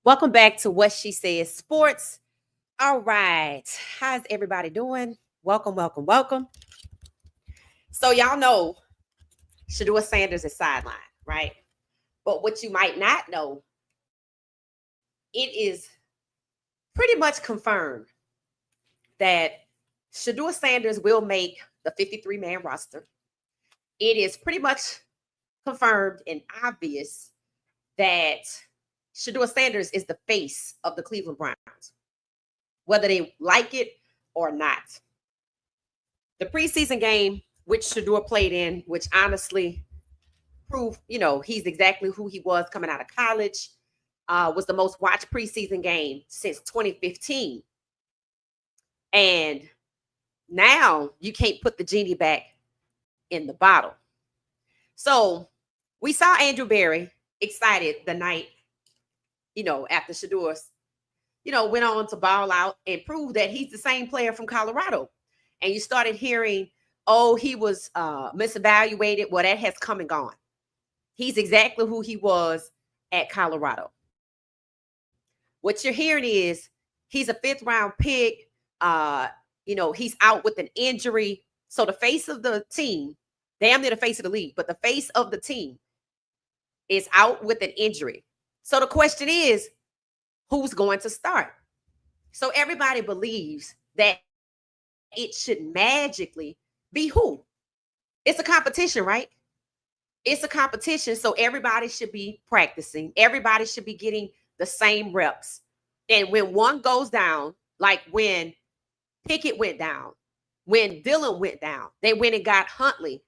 Welcome back to What She Says Sports. All right. How's everybody doing? Welcome, welcome, welcome. So, y'all know Shadua Sanders is sidelined, right? But what you might not know, it is pretty much confirmed that Shadua Sanders will make the 53-man roster. It is pretty much confirmed and obvious that Shadua Sanders is the face of the Cleveland Browns, whether they like it or not. The preseason game, which Shedeur played in, which honestly proved, he's exactly who he was coming out of college, was the most watched preseason game since 2015. And now you can't put the genie back in the bottle. So we saw Andrew Berry excited the night, after Shedeur, went on to ball out and prove that he's the same player from Colorado. And you started hearing, oh, he was misevaluated. Well, that has come and gone. He's exactly who he was at Colorado. What you're hearing is he's a 5th-round pick. He's out with an injury. So the face of the team, damn near the face of the league, but the face of the team is out with an injury. So the question is, who's going to start? So everybody believes that it should magically be who? It's a competition, right? It's a competition. So everybody should be practicing. Everybody should be getting the same reps. And when one goes down, like when Pickett went down, when Dillon went down, they went and got Huntley.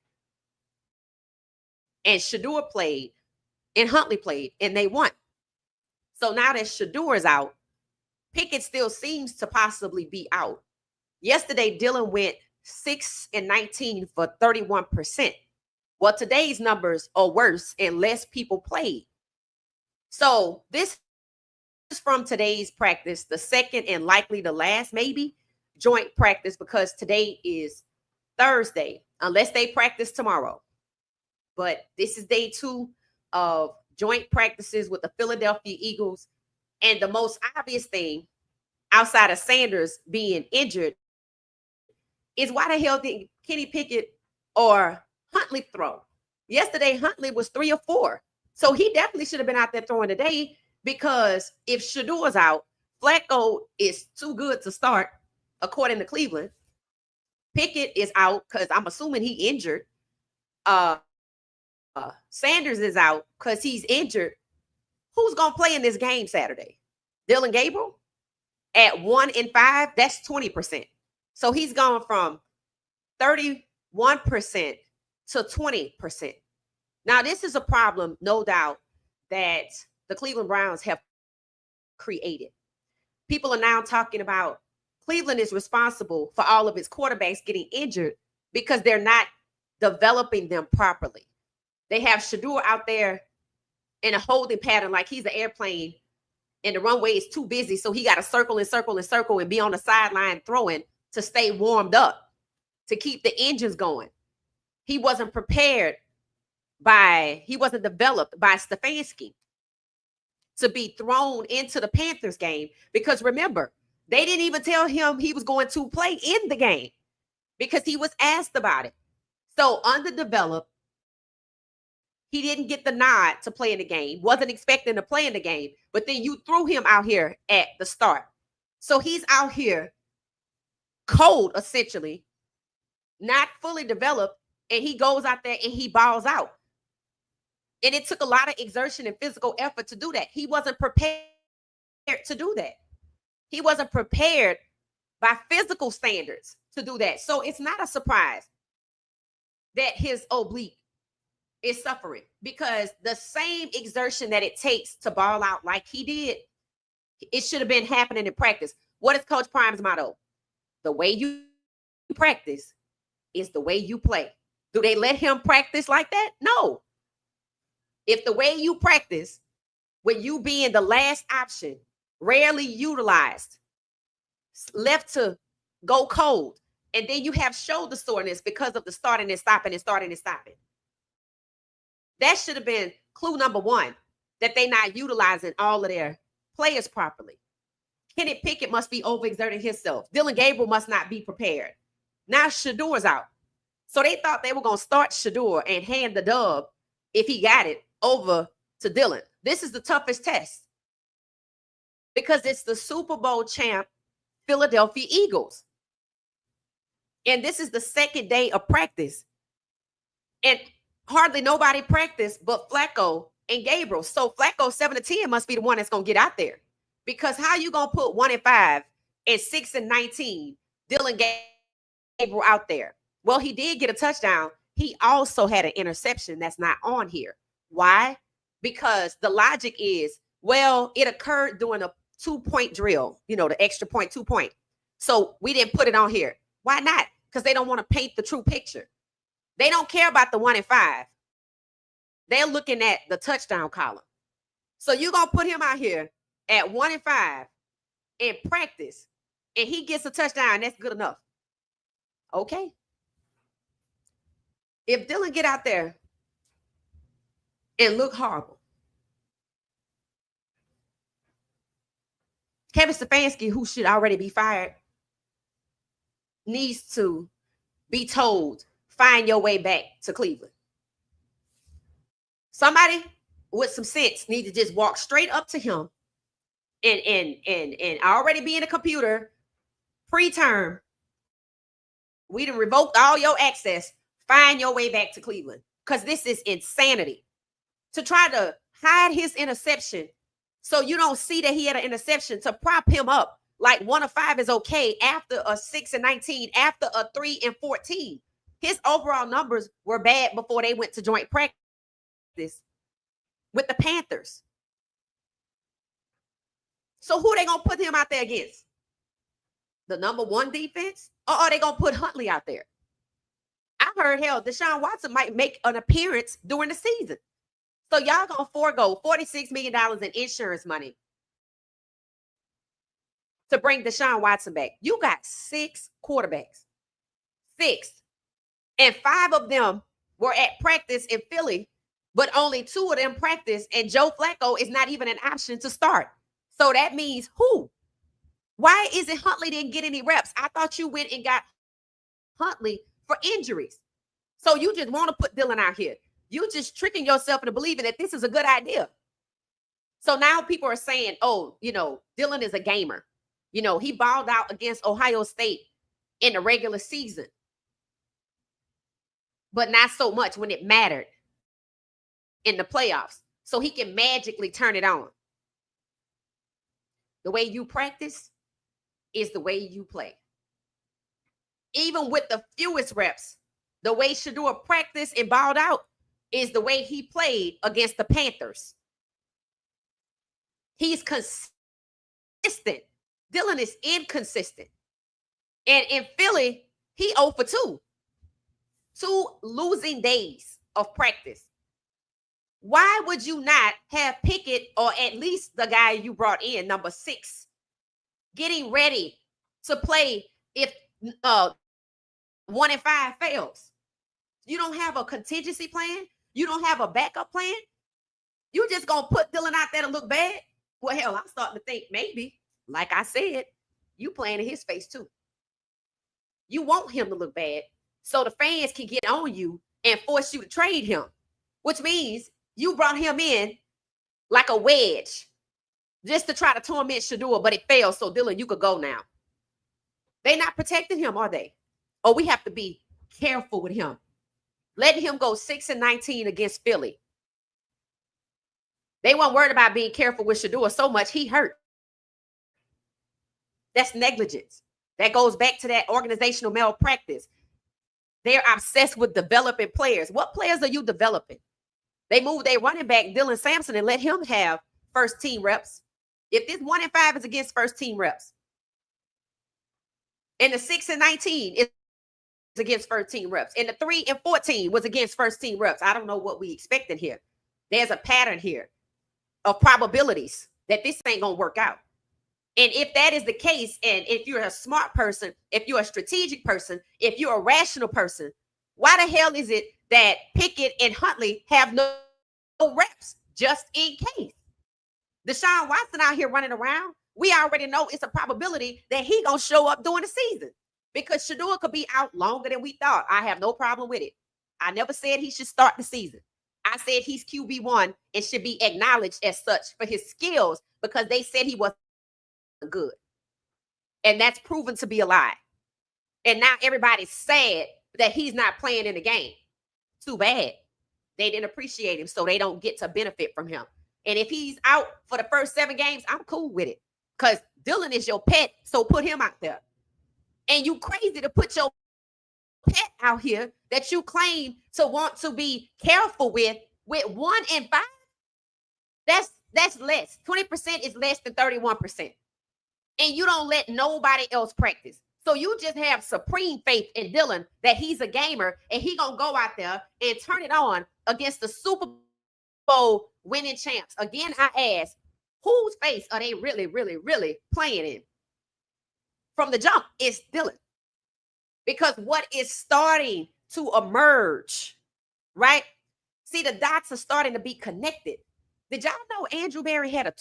And Shedeur played, and Huntley played, and they won. So now that Shedeur is out, Pickett still seems to possibly be out. Yesterday, Dillon went 6-19 for 31%. Well, today's numbers are worse and less people played. So this is from today's practice, the second and likely the last, maybe, joint practice, because today is Thursday, unless they practice tomorrow. But this is day 2 of joint practices with the Philadelphia Eagles. And the most obvious thing, outside of Sanders being injured, is why the hell did Kenny Pickett or Huntley throw? Yesterday, Huntley was 3 or 4. So he definitely should have been out there throwing today, because if Shedeur's out, Flacco is too good to start, according to Cleveland. Pickett is out because I'm assuming he injured. Sanders is out because he's injured. Who's going to play in this game Saturday? Dillon Gabriel at 1-5, that's 20%. So he's gone from 31% to 20%. Now, this is a problem, no doubt, that the Cleveland Browns have created. People are now talking about Cleveland is responsible for all of its quarterbacks getting injured because they're not developing them properly. They have Shedeur out there in a holding pattern like he's an airplane and the runway is too busy, so he got to circle and circle and circle and be on the sideline throwing to stay warmed up, to keep the engines going. He wasn't developed by Stfansky to be thrown into the Panthers game, because remember, they didn't even tell him he was going to play in the game because he was asked about it. So underdeveloped, he didn't get the nod to play in the game, wasn't expecting to play in the game, but then you threw him out here at the start. So he's out here cold, essentially, not fully developed, and he goes out there and he balls out. And it took a lot of exertion and physical effort to do that. He wasn't prepared to do that. He wasn't prepared by physical standards to do that. So it's not a surprise that his oblique is suffering, because the same exertion that it takes to ball out like he did, it should have been happening in practice. What is Coach Prime's motto? The way you practice is the way you play. Do they let him practice like that? No. If the way you practice, with you being the last option, rarely utilized, left to go cold, and then you have shoulder soreness because of the starting and stopping and starting and stopping. That should have been clue number 1, that they're not utilizing all of their players properly. Kenny Pickett must be overexerting himself. Dylan Gabriel must not be prepared. Now Shedeur's out. So they thought they were going to start Shedeur and hand the dub, if he got it, over to Dylan. This is the toughest test because it's the Super Bowl champ Philadelphia Eagles. And this is the second day of practice. And hardly nobody practiced but Flacco and Gabriel. So Flacco 7-10 must be the one that's going to get out there. Because how you going to put 1-5 and 6-19 Dylan Gabriel out there? Well, he did get a touchdown. He also had an interception that's not on here. Why? Because the logic is, well, it occurred during a 2-point drill, the extra point, 2 point. So we didn't put it on here. Why not? Because they don't want to paint the true picture. They don't care about the 1-5. They're looking at the touchdown column. So you're going to put him out here at 1-5 in practice, and he gets a touchdown. That's good enough. Okay. If Dylan get out there and look horrible, Kevin Stfansky, who should already be fired, needs to be told, find your way back to Cleveland. Somebody with some sense need to just walk straight up to him and already be in the computer preterm. We done revoked all your access. Find your way back to Cleveland, because this is insanity. To try to hide his interception so you don't see that he had an interception, to prop him up like 1-5 is okay after a 6-19, after a 3-14. His overall numbers were bad before they went to joint practice with the Panthers. So who they going to put him out there against? The number 1 defense? Or are they going to put Huntley out there? I heard, hell, Deshaun Watson might make an appearance during the season. So y'all going to forego $46 million in insurance money to bring Deshaun Watson back. You got 6 quarterbacks. 6. And 5 of them were at practice in Philly, but only 2 of them practiced, and Joe Flacco is not even an option to start. So that means who? Why isn't Huntley didn't get any reps? I thought you went and got Huntley for injuries. So you just want to put Dylan out here. You just tricking yourself into believing that this is a good idea. So now people are saying, oh, Dylan is a gamer. He balled out against Ohio State in the regular season, but not so much when it mattered in the playoffs. So he can magically turn it on. The way you practice is the way you play. Even with the fewest reps, the way Shedeur practiced and balled out is the way he played against the Panthers. He's consistent. Dylan is inconsistent. And in Philly, he 0 for 2. 2 losing days of practice. Why would you not have Pickett, or at least the guy you brought in, number 6, getting ready to play if 1-5 fails? You don't have a contingency plan. You don't have a backup plan. You just going to put Dylan out there to look bad? Well, hell, I'm starting to think maybe, like I said, you playing in his face too. You want him to look bad so the fans can get on you and force you to trade him, which means you brought him in like a wedge just to try to torment Shedeur, but it failed. So Dylan, you could go now. They're not protecting him, are they? Oh, we have to be careful with him. Letting him go 6-19 against Philly. They weren't worried about being careful with Shedeur so much he hurt. That's negligence. That goes back to that organizational malpractice. They're obsessed with developing players. What players are you developing? They moved their running back, Dylan Sampson, and let him have first team reps. If this 1-5 is against first team reps, and the 6-19 is against first team reps, and the 3-14 was against first team reps, I don't know what we expected here. There's a pattern here of probabilities that this ain't gonna work out. And if that is the case, and if you're a smart person, if you're a strategic person, if you're a rational person, why the hell is it that Pickett and Huntley have no reps just in case? Deshaun Watson out here running around. We already know it's a probability that he gonna show up during the season because Shedeur could be out longer than we thought. I have no problem with it. I never said he should start the season. I said he's QB1 and should be acknowledged as such for his skills because they said he wasn't good. And that's proven to be a lie. And now everybody's sad that he's not playing in the game. Too bad. They didn't appreciate him, so they don't get to benefit from him. And if he's out for the first 7 games, I'm cool with it. Because Dylan is your pet, so put him out there. And you crazy to put your pet out here that you claim to want to be careful with 1 and 5. That's less. 20% is less than 31%. And you don't let nobody else practice. So you just have supreme faith in Dylan that he's a gamer and he gonna go out there and turn it on against the Super Bowl winning champs. Again, I ask, whose face are they really, really, really playing in? From the jump, it's Dylan. Because what is starting to emerge, right? See, the dots are starting to be connected. Did y'all know Andrew Berry had a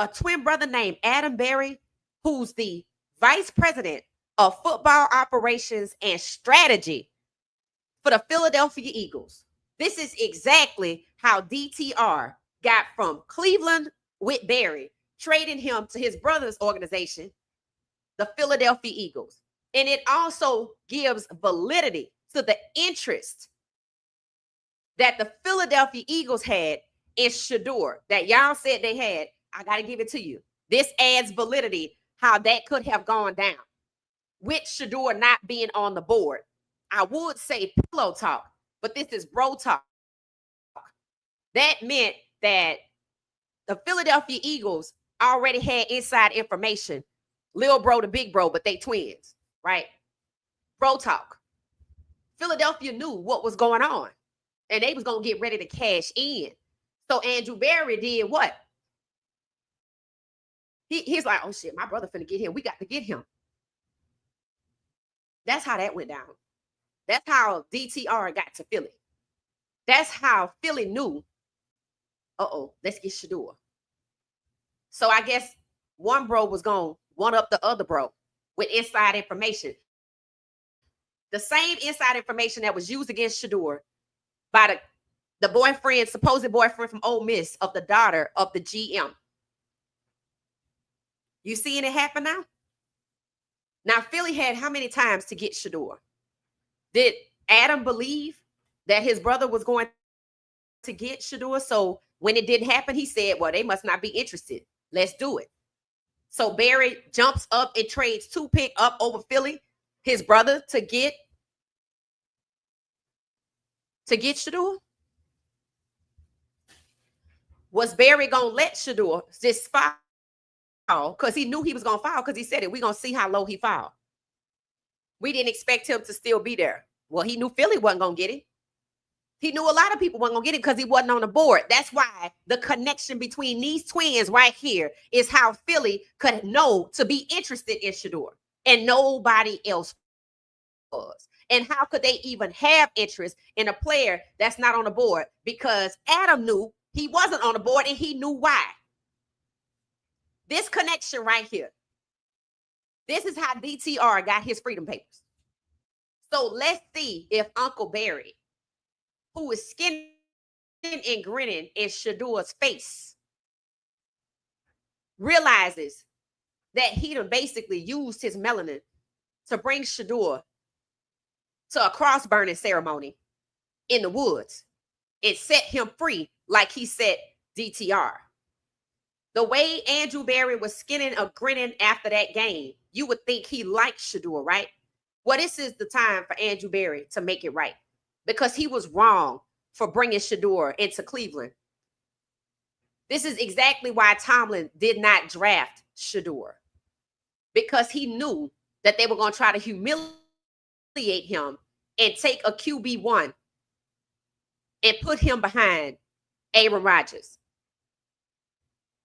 twin brother named Adam Berry, who's the vice president of football operations and strategy for the Philadelphia Eagles? This is exactly how DTR got from Cleveland with Berry, trading him to his brother's organization, the Philadelphia Eagles. And it also gives validity to the interest that the Philadelphia Eagles had in Shedeur that y'all said they had. I got to give it to you. This adds validity how that could have gone down with Shedeur not being on the board. I would say pillow talk, but this is bro talk. That meant that the Philadelphia Eagles already had inside information. Lil bro to big bro, but they twins, right? Bro talk. Philadelphia knew what was going on, and they was going to get ready to cash in. So Andrew Berry did what? He's like, oh shit, my brother finna get him. We got to get him. That's how that went down. That's how DTR got to Philly. That's how Philly knew, let's get Shedeur. So I guess one bro was going to one up the other bro with inside information. The same inside information that was used against Shedeur by the boyfriend, supposed boyfriend from Ole Miss of the daughter of the GM. You seeing it happen now? Now, Philly had how many times to get Shedeur? Did Adam believe that his brother was going to get Shedeur? So when it didn't happen, he said, well, they must not be interested. Let's do it. So Barry jumps up and trades 2 pick up over Philly, his brother, to get Shedeur. Was Barry going to let Shedeur just fall? Because he knew he was going to fall because he said it. We're going to see how low he fall. We didn't expect him to still be there. Well, he knew Philly wasn't going to get him. He knew a lot of people weren't going to get him because he wasn't on the board. That's why the connection between these twins right here is how Philly could know to be interested in Shedeur and nobody else was. And how could they even have interest in a player that's not on the board? Because Adam knew he wasn't on the board and he knew why. This connection right here. This is how DTR got his freedom papers. So let's see if Uncle Barry, who is skinning and grinning in Shedeur's face, realizes that he done basically used his melanin to bring Shedeur to a cross burning ceremony in the woods and set him free like he set DTR. The way Andrew Berry was skinning or grinning after that game, you would think he liked Shedeur, right? Well, this is the time for Andrew Berry to make it right because he was wrong for bringing Shedeur into Cleveland. This is exactly why Tomlin did not draft Shedeur, because he knew that they were going to try to humiliate him and take a QB1 and put him behind Aaron Rodgers.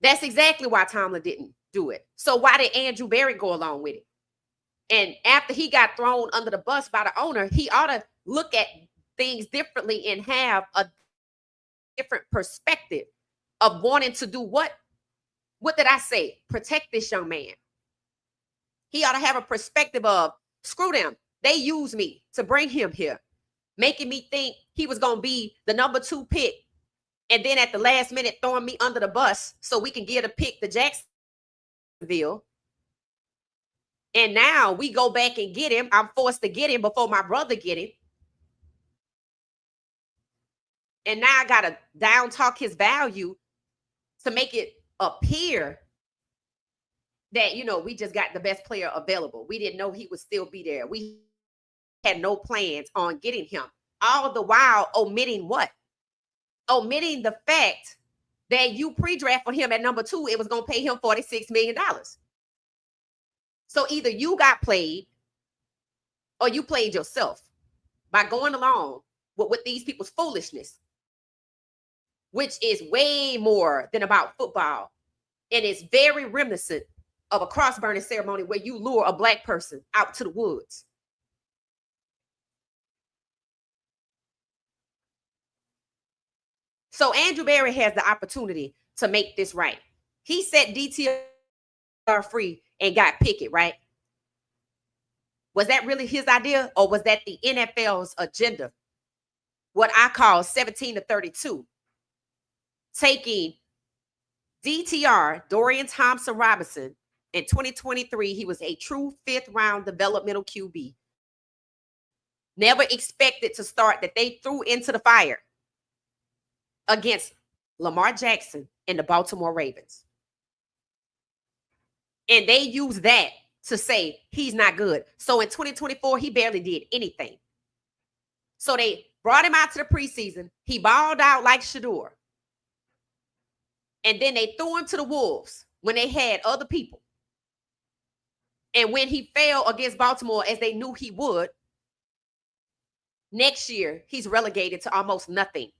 That's exactly why Tomlin didn't do it. So why did Andrew Berry go along with it? And after he got thrown under the bus by the owner, he ought to look at things differently and have a different perspective of wanting to do what? What did I say? Protect this young man. He ought to have a perspective of, screw them. They used me to bring him here, making me think he was going to be the number 2 pick. And then at the last minute, throwing me under the bus so we can get a pick to Jacksonville. And now we go back and get him. I'm forced to get him before my brother get him. And now I got to down talk his value to make it appear that, you know, we just got the best player available. We didn't know he would still be there. We had no plans on getting him. All the while omitting what? Omitting the fact that you pre-drafted him at number 2, it was going to pay him $46 million. So either you got played or you played yourself by going along with these people's foolishness, which is way more than about football. And it's very reminiscent of a cross-burning ceremony where you lure a black person out to the woods. So Andrew Berry has the opportunity to make this right. He set DTR free and got Pickett, right? Was that really his idea, or was that the NFL's agenda? What I call 17-32. Taking DTR, Dorian Thompson-Robinson, in 2023, he was a true 5th-round developmental QB. Never expected to start, that they threw into the fire against Lamar Jackson and the Baltimore Ravens. And they used that to say he's not good. So in 2024, he barely did anything. So they brought him out to the preseason. He balled out like Shedeur. And then they threw him to the wolves when they had other people. And when he fell against Baltimore, as they knew he would, next year, he's relegated to almost nothing.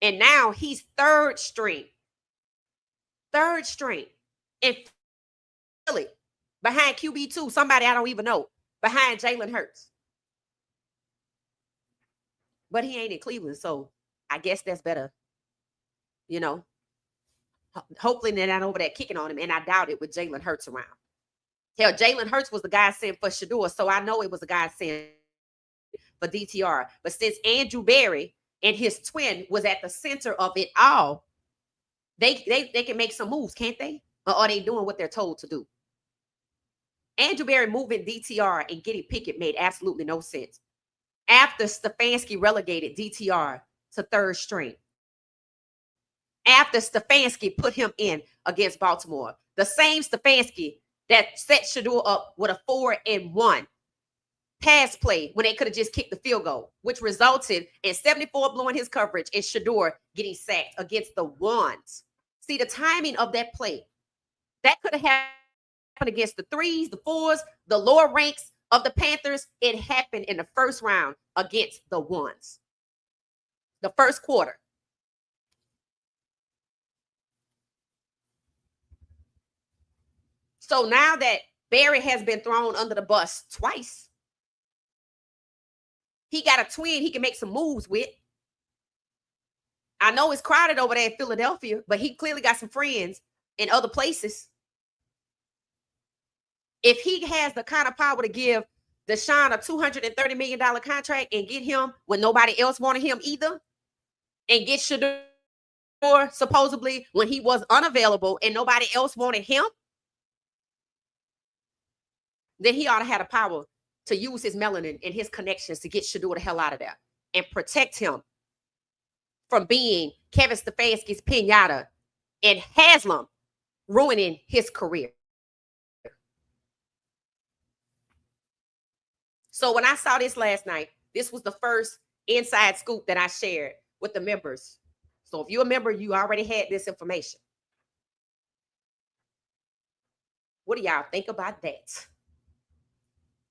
And now he's third string. Third string. And Philly, behind QB2, somebody I don't even know, behind Jalen Hurts. But he ain't in Cleveland, so I guess that's better. You know, hopefully they're not over there kicking on him, and I doubt it with Jalen Hurts around. Hell, Jalen Hurts was the guy sent for Shedeur, so I know it was a guy sent for DTR. But since Andrew Berry and his twin was at the center of it all, they can make some moves, can't they? Or are they doing what they're told to do? Andrew Berry moving DTR and getting Pickett made absolutely no sense. After Stfansky relegated DTR to third string. After Stfansky put him in against Baltimore. The same Stfansky that set Shedeur up with a 4-1 pass play when they could have just kicked the field goal, which resulted in 74 blowing his coverage and Shedeur getting sacked against the ones. See, the timing of that play, that could have happened against the 3s, the 4s, the lower ranks of the Panthers. It happened in the first round against the ones. The first quarter. So now that Berry has been thrown under the bus twice, he got a twin he can make some moves with. I know it's crowded over there in Philadelphia, but he clearly got some friends in other places. If he has the kind of power to give Deshaun a $230 million contract and get him when nobody else wanted him either, and get Shedeur supposedly when he was unavailable and nobody else wanted him, then he ought to have the power to use his melanin and his connections to get Shedeur the hell out of there and protect him from being Kevin Stefanski's pinata and Haslam ruining his career. So when I saw this last night, this was the first inside scoop that I shared with the members. So if you're a member, you already had this information. What do y'all think about that?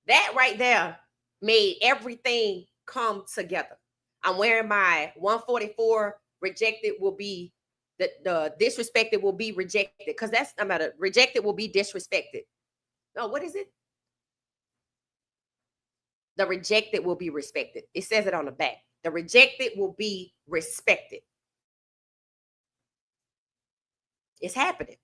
That right there made everything come together. I'm wearing my 144 rejected will be, the disrespected will be rejected. Because that's, I'm about to, rejected will be disrespected. No, what is it? The rejected will be respected. It says it on the back. The rejected will be respected. It's happening.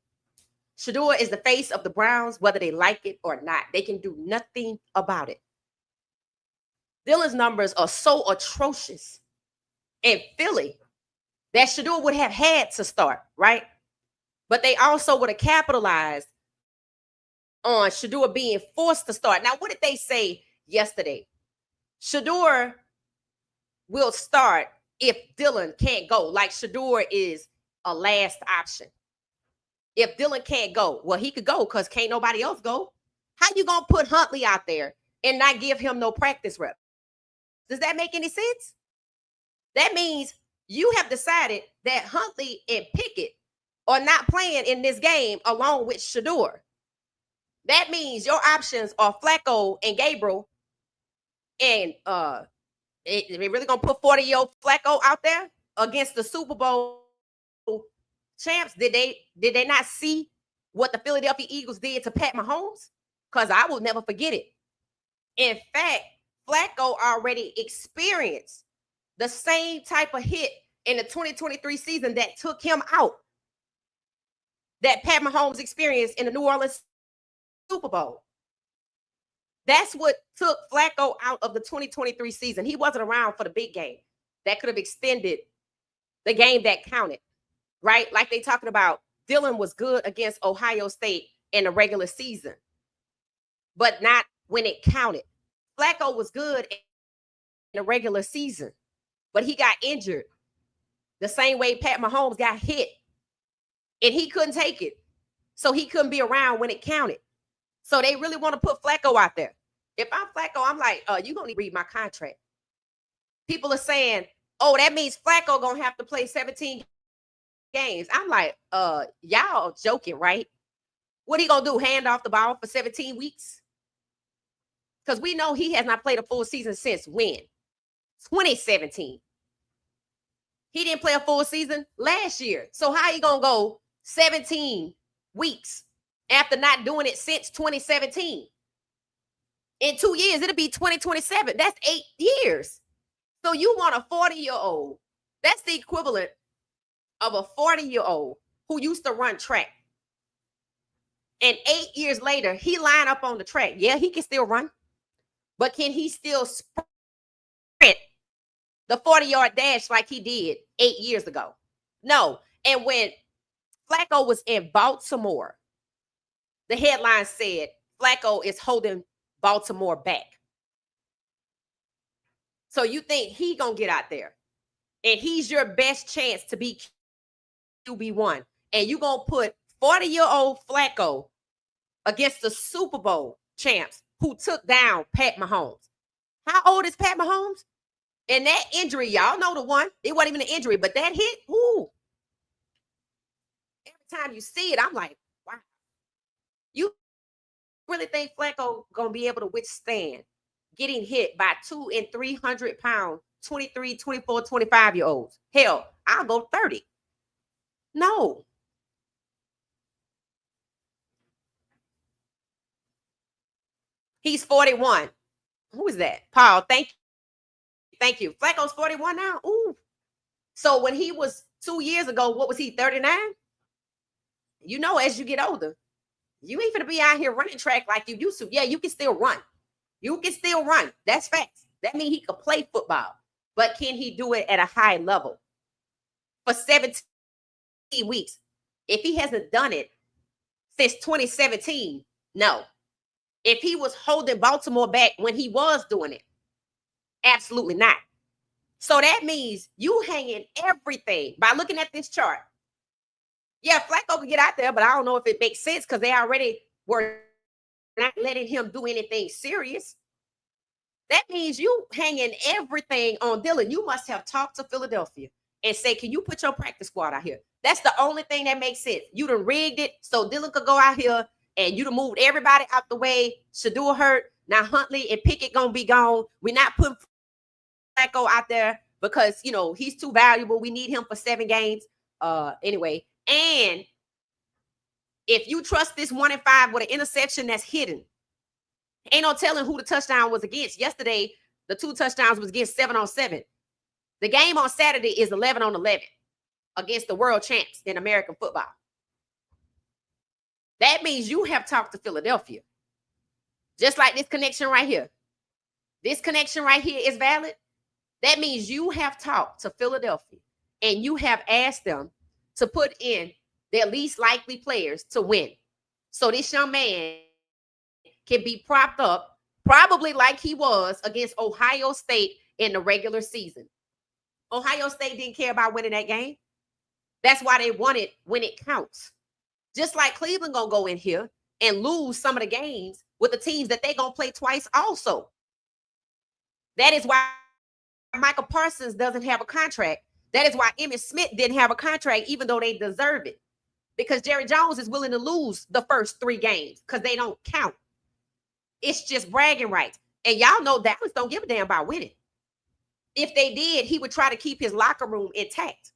Shedeur is the face of the Browns, whether they like it or not. They can do nothing about it. Dylan's numbers are so atrocious in Philly that Shedeur would have had to start, right? But they also would have capitalized on Shedeur being forced to start. Now, what did they say yesterday? Shedeur will start if Dylan can't go. Like Shedeur is a last option. If Dylan can't go, well, he could go because can't nobody else go. How you gonna put Huntley out there and not give him no practice rep? Does that make any sense? That means you have decided that Huntley and Pickett are not playing in this game along with Shedeur. That means your options are Flacco and Gabriel. And they really gonna put 40-year-old Flacco out there against the Super Bowl champs? Did they not see what the Philadelphia Eagles did to Pat Mahomes? Because I will never forget it. In fact, Flacco already experienced the same type of hit in the 2023 season that took him out that Pat Mahomes experienced in the New Orleans Super Bowl. That's what took Flacco out of the 2023 season. He wasn't around for the big game that could have extended the game that counted, right? Like they talking about, Dylan was good against Ohio State in the regular season, but not when it counted. Flacco was good in the regular season, but he got injured the same way Pat Mahomes got hit, and he couldn't take it. So he couldn't be around when it counted. So they really want to put Flacco out there. If I'm Flacco, I'm like, you're going to read my contract. People are saying, oh, that means Flacco going to have to play 17 games. I'm like, y'all joking, right? What he going to do, hand off the ball for 17 weeks? Because we know he has not played a full season since when? 2017. He didn't play a full season last year. So how you going to go 17 weeks after not doing it since 2017? In 2 years, it'll be 2027. That's 8 years. So you want a 40-year-old. That's the equivalent of a 40-year-old who used to run track. And 8 years later, he line up on the track. Yeah, he can still run. But can he still sprint the 40-yard dash like he did 8 years ago? No. And when Flacco was in Baltimore, the headline said Flacco is holding Baltimore back. So you think he gonna get out there and he's your best chance to be QB1, and you gonna put 40-year-old Flacco against the Super Bowl champs who took down Pat Mahomes. How old is Pat Mahomes? And that injury, y'all know the one. It wasn't even an injury, but that hit, ooh. Every time you see it, I'm like, wow. You really think Flacco gonna be able to withstand getting hit by 200 and 300 pound 23, 24, 25-year-olds? Hell, I'll go 30. No. He's 41. Who is that? Paul, thank you. Thank you. Flacco's 41 now? Ooh. So when he was 2 years ago, what was he, 39? You know, as you get older, you ain't gonna be out here running track like you used to. Yeah, you can still run. You can still run. That's facts. That means he could play football. But can he do it at a high level for 17 weeks? If he hasn't done it since 2017, no. If he was holding Baltimore back when he was doing it, absolutely not. So that means you hanging everything by looking at this chart. Yeah, Flacco could get out there, but I don't know if it makes sense because they already were not letting him do anything serious. That means you hanging everything on Dylan. You must have talked to Philadelphia and say, can you put your practice squad out here? That's the only thing that makes sense. You done rigged it so Dylan could go out here, and you done moved everybody out the way. Shedeur hurt. Now Huntley and Pickett gonna be gone. We're not putting Flacco out there because, you know, he's too valuable. We need him for 7 games. Anyway, and if you trust this 1 and 5 with an interception that's hidden, ain't no telling who the touchdown was against. Yesterday, the 2 touchdowns was against 7-on-7. The game on Saturday is 11-on-11 against the world champs in American football. That means you have talked to Philadelphia. Just like this connection right here. This connection right here is valid. That means you have talked to Philadelphia and you have asked them to put in their least likely players to win. So this young man can be propped up, probably like he was against Ohio State in the regular season. Ohio State didn't care about winning that game. That's why they won it when it counts. Just like Cleveland gonna go in here and lose some of the games with the teams that they gonna play twice also. That is why Michael Parsons doesn't have a contract. That is why Emmitt Smith didn't have a contract, even though they deserve it. Because Jerry Jones is willing to lose the first 3 games because they don't count. It's just bragging rights. And y'all know Dallas don't give a damn about winning. If they did, he would try to keep his locker room intact.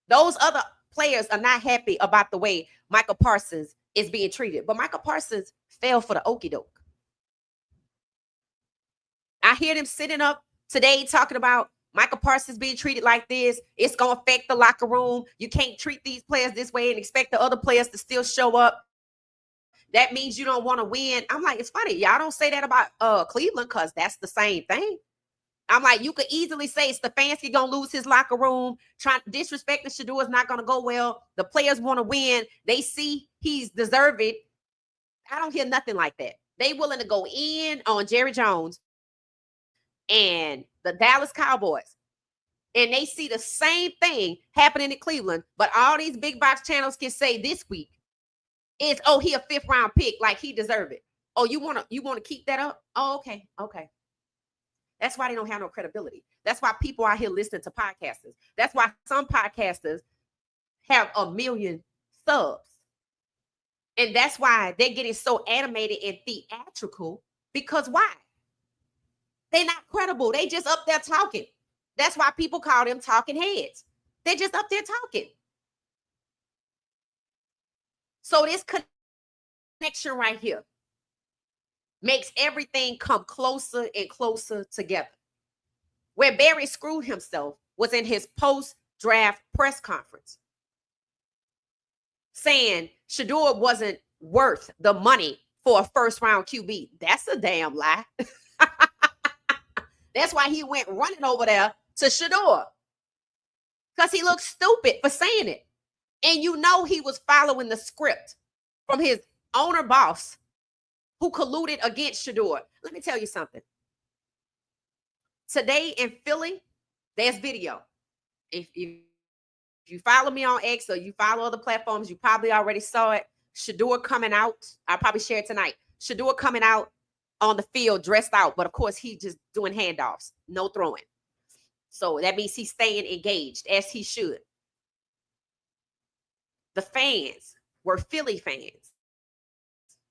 Those other players are not happy about the way Michael Parsons is being treated. But Michael Parsons fell for the okie doke. I hear them sitting up today talking about Michael Parsons being treated like this. It's going to affect the locker room. You can't treat these players this way and expect the other players to still show up. That means you don't want to win. I'm like, it's funny. Y'all don't say that about Cleveland because that's the same thing. I'm like, you could easily say Stfansky going to lose his locker room. Disrespecting Shedeur is not going to go well. The players want to win. They see he's deserving. I don't hear nothing like that. They willing to go in on Jerry Jones and the Dallas Cowboys. And they see the same thing happening in Cleveland. But all these big box channels can say this week is, oh, he a 5th round pick, like he deserve it. Oh, you want to keep that up? Oh, okay. Okay. That's why they don't have no credibility. That's why people out here listening to podcasters. That's why some podcasters have 1 million subs. And that's why they're getting so animated and theatrical. Because why? They're not credible. They just up there talking. That's why people call them talking heads. They're just up there talking. So this connection right here makes everything come closer and closer together. Where Barry screwed himself was in his post-draft press conference, saying Shedeur wasn't worth the money for a 1st-round QB. That's a damn lie. That's why he went running over there to Shedeur. Because he looked stupid for saying it. And you know he was following the script from his owner boss who colluded against Shedeur. Let me tell you something. Today in Philly, there's video. If you follow me on X or you follow other platforms, you probably already saw it. Shedeur coming out. I'll probably share it tonight. Shedeur coming out on the field dressed out, but of course he just doing handoffs, no throwing. So that means he's staying engaged as he should. The fans were Philly fans.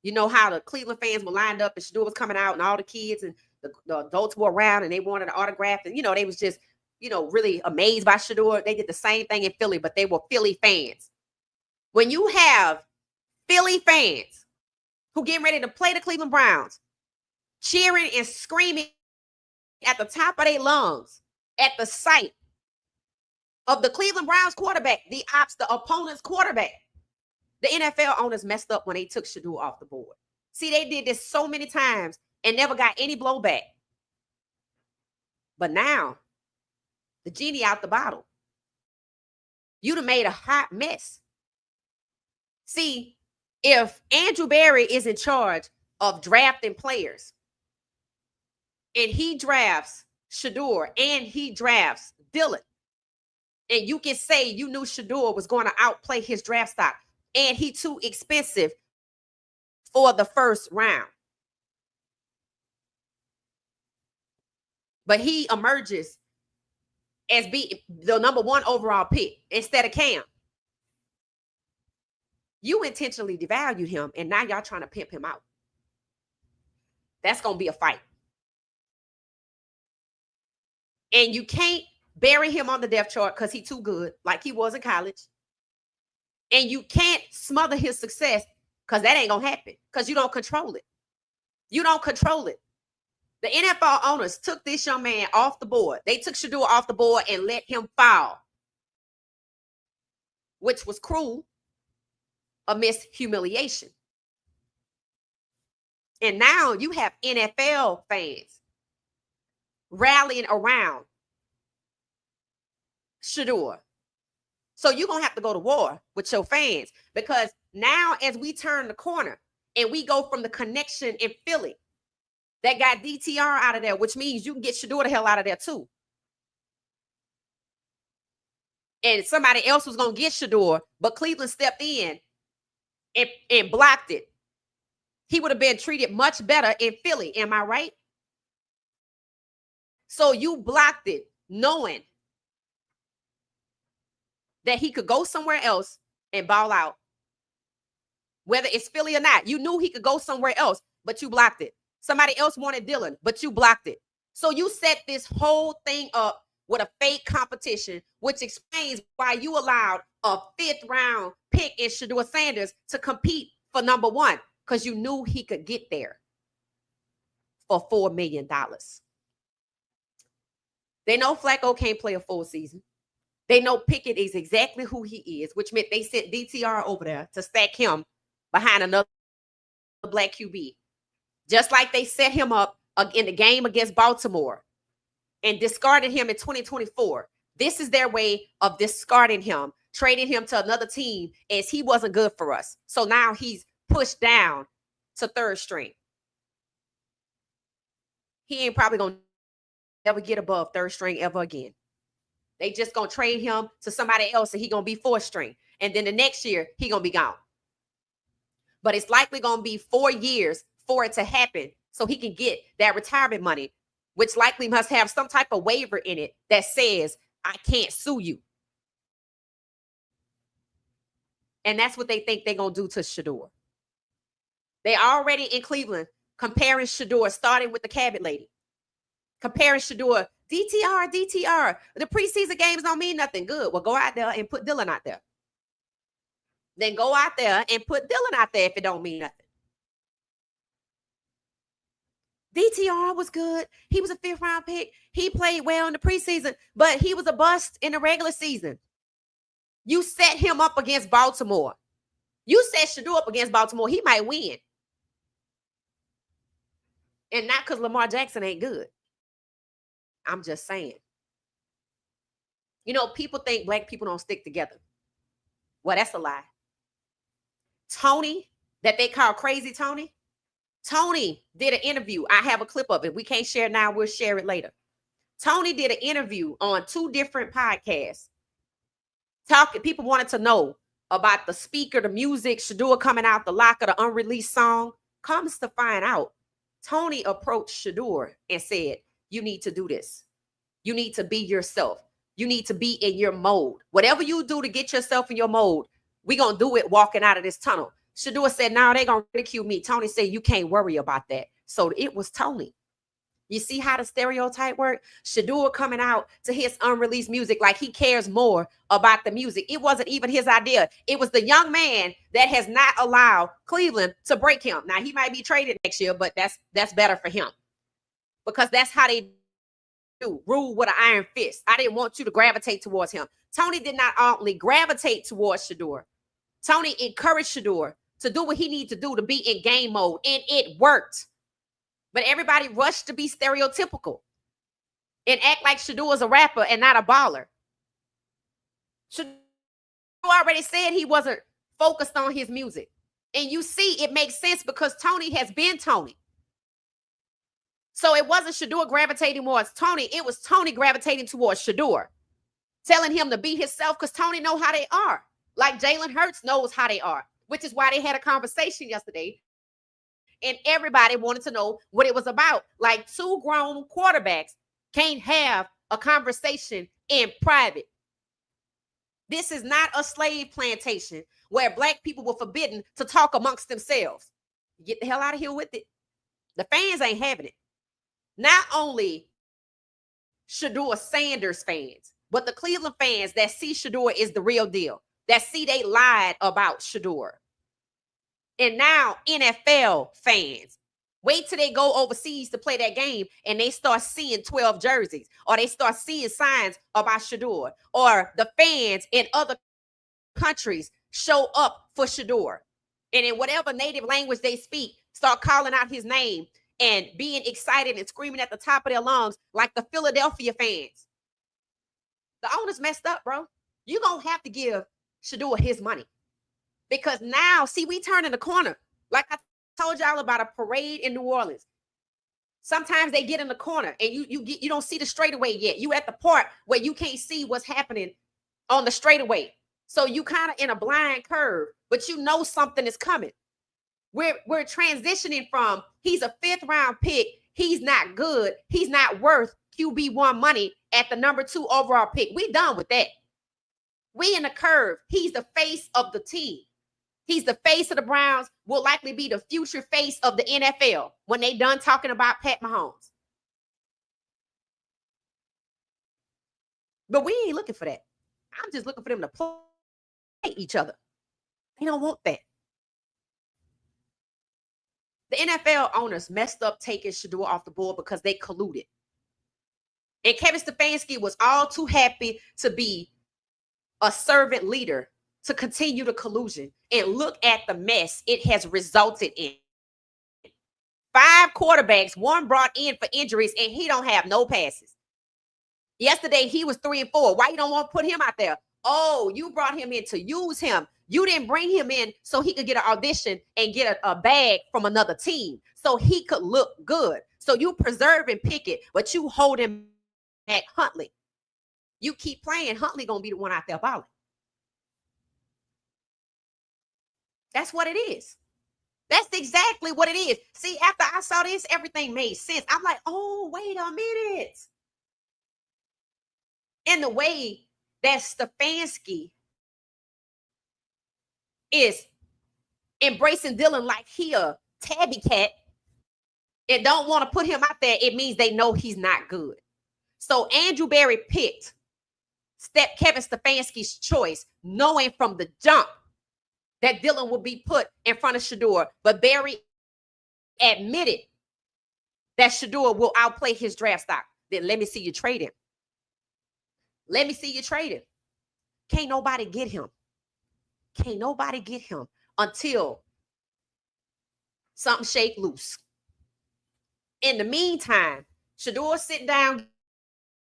You know how the Cleveland fans were lined up and Shedeur was coming out and all the kids and the adults were around and they wanted an autograph. And, they was just, really amazed by Shedeur. They did the same thing in Philly, but they were Philly fans. When you have Philly fans who getting ready to play the Cleveland Browns, cheering and screaming at the top of their lungs at the sight of the Cleveland Browns quarterback, the opponent's quarterback. The NFL owners messed up when they took Shedeur off the board. See, they did this so many times and never got any blowback. But now, the genie out the bottle. You'd have made a hot mess. See, if Andrew Berry is in charge of drafting players, and he drafts Shedeur and he drafts Dillon, and you can say you knew Shedeur was going to outplay his draft stock, and he too expensive for the 1st round. But he emerges as being the number 1 overall pick instead of Cam. You intentionally devalued him, and now y'all trying to pimp him out. That's going to be a fight. And you can't bury him on the depth chart because he's too good, like he was in college. And you can't smother his success because that ain't going to happen because you don't control it. You don't control it. The NFL owners took this young man off the board. They took Shedeur off the board and let him fall, which was cruel. amidst humiliation. And now you have NFL fans rallying around Shedeur. So you're going to have to go to war with your fans, because now as we turn the corner and we go from the connection in Philly that got DTR out of there, which means you can get Shedeur the hell out of there too. And somebody else was going to get Shedeur, but Cleveland stepped in and blocked it. He would have been treated much better in Philly. Am I right? So you blocked it knowing that he could go somewhere else and ball out. Whether it's Philly or not, you knew he could go somewhere else, but you blocked it. Somebody else wanted Dylan, but you blocked it. So you set this whole thing up with a fake competition, which explains why you allowed a 5th round pick in Shadua Sanders to compete for number 1, because you knew he could get there for $4 million. They know Flacco can't play a full season. They know Pickett is exactly who he is, which meant they sent DTR over there to stack him behind another black QB. Just like they set him up in the game against Baltimore and discarded him in 2024. This is their way of discarding him, trading him to another team as he wasn't good for us. So now he's pushed down to 3rd string. He ain't probably going to ever get above 3rd string ever again. They just going to trade him to somebody else and he going to be 4th string. And then the next year, he going to be gone. But it's likely going to be 4 years for it to happen so he can get that retirement money, which likely must have some type of waiver in it that says, I can't sue you. And that's what they think they're going to do to Shedeur. They already in Cleveland comparing Shedeur, starting with the Cabot lady. Comparing Shedeur, DTR. The preseason games don't mean nothing. Good. Well, go out there and put Dylan out there. Then go out there and put Dylan out there if it don't mean nothing. DTR was good. He was a 5th round pick. He played well in the preseason, but he was a bust in the regular season. You set him up against Baltimore. You set Shedeur up against Baltimore. He might win. And not because Lamar Jackson ain't good. I'm just saying. You know, people think black people don't stick together. Well, that's a lie. Tony, that they call Crazy Tony, Tony did an interview. I have a clip of it. We can't share it now. We'll share it later. Tony did an interview on 2 different podcasts. People wanted to know about the speaker, the music, Shedeur coming out, the locker, the unreleased song. Comes to find out, Tony approached Shedeur and said, you need to do this. You need to be yourself. You need to be in your mode. Whatever you do to get yourself in your mode, we're going to do it walking out of this tunnel. Shedeur said, no, they're going to ridicule me. Tony said, you can't worry about that. So it was Tony. You see how the stereotype worked? Shedeur coming out to his unreleased music like he cares more about the music. It wasn't even his idea. It was the young man that has not allowed Cleveland to break him. Now, he might be traded next year, but that's better for him. Because that's how they do. Rule with an iron fist. I didn't want you to gravitate towards him. Tony did not only gravitate towards Shedeur. Tony encouraged Shedeur to do what he needed to do to be in game mode, and it worked. But everybody rushed to be stereotypical and act like Shedeur is a rapper and not a baller. Shedeur already said he wasn't focused on his music. And you see, it makes sense because Tony has been Tony. So it wasn't Shedeur gravitating towards Tony. It was Tony gravitating towards Shedeur, telling him to be himself because Tony knows how they are. Like Jalen Hurts knows how they are, which is why they had a conversation yesterday. And everybody wanted to know what it was about. Like 2 grown quarterbacks can't have a conversation in private. This is not a slave plantation where black people were forbidden to talk amongst themselves. Get the hell out of here with it. The fans ain't having it. Not only Shadua Sanders fans, but the Cleveland fans that see Shedeur is the real deal, that see they lied about Shedeur. And now NFL fans, wait till they go overseas to play that game and they start seeing 12 jerseys, or they start seeing signs about Shedeur, or the fans in other countries show up for Shedeur. And in whatever native language they speak, start calling out his name and being excited and screaming at the top of their lungs like the Philadelphia fans. The owners messed up, bro. You're going to have to give Shedeur his money. Because now, see, we turn in the corner. Like I told y'all about a parade in New Orleans. Sometimes they get in the corner and you don't see the straightaway yet. You at the part where you can't see what's happening on the straightaway. So you kind of in a blind curve, but you know something is coming. We're transitioning from he's a 5th round pick. He's not good. He's not worth QB1 money at the number 2 overall pick. We done with that. We in the curve. He's the face of the team. He's the face of the Browns, will likely be the future face of the NFL when they done talking about Pat Mahomes. But we ain't looking for that. I'm just looking for them to play each other. They don't want that. The NFL owners messed up taking Shedeur off the board because they colluded. And Kevin Stfansky was all too happy to be a servant leader to continue the collusion. And look at the mess it has resulted in. 5 quarterbacks, 1 brought in for injuries, and he don't have no passes. Yesterday, he was 3 and 4. Why you don't want to put him out there? Oh, you brought him in to use him. You didn't bring him in so he could get an audition and get a bag from another team so he could look good. So you preserve and pick it, but you hold him at Huntley. You keep playing, Huntley going to be the one out there balling. That's what it is. That's exactly what it is. See, after I saw this, everything made sense. I'm like, oh, wait a minute. In the way that Stfansky is embracing Dylan like he a tabby cat and don't want to put him out there, it means they know he's not good. So Andrew Berry picked Kevin Stefansky's choice, knowing from the jump that Dylan would be put in front of Shedeur, but Berry admitted that Shedeur will outplay his draft stock. Then let me see you trade him. Let me see you trade him. Can't nobody get him. Can't nobody get him until something shake loose. In the meantime, Shedeur sit down,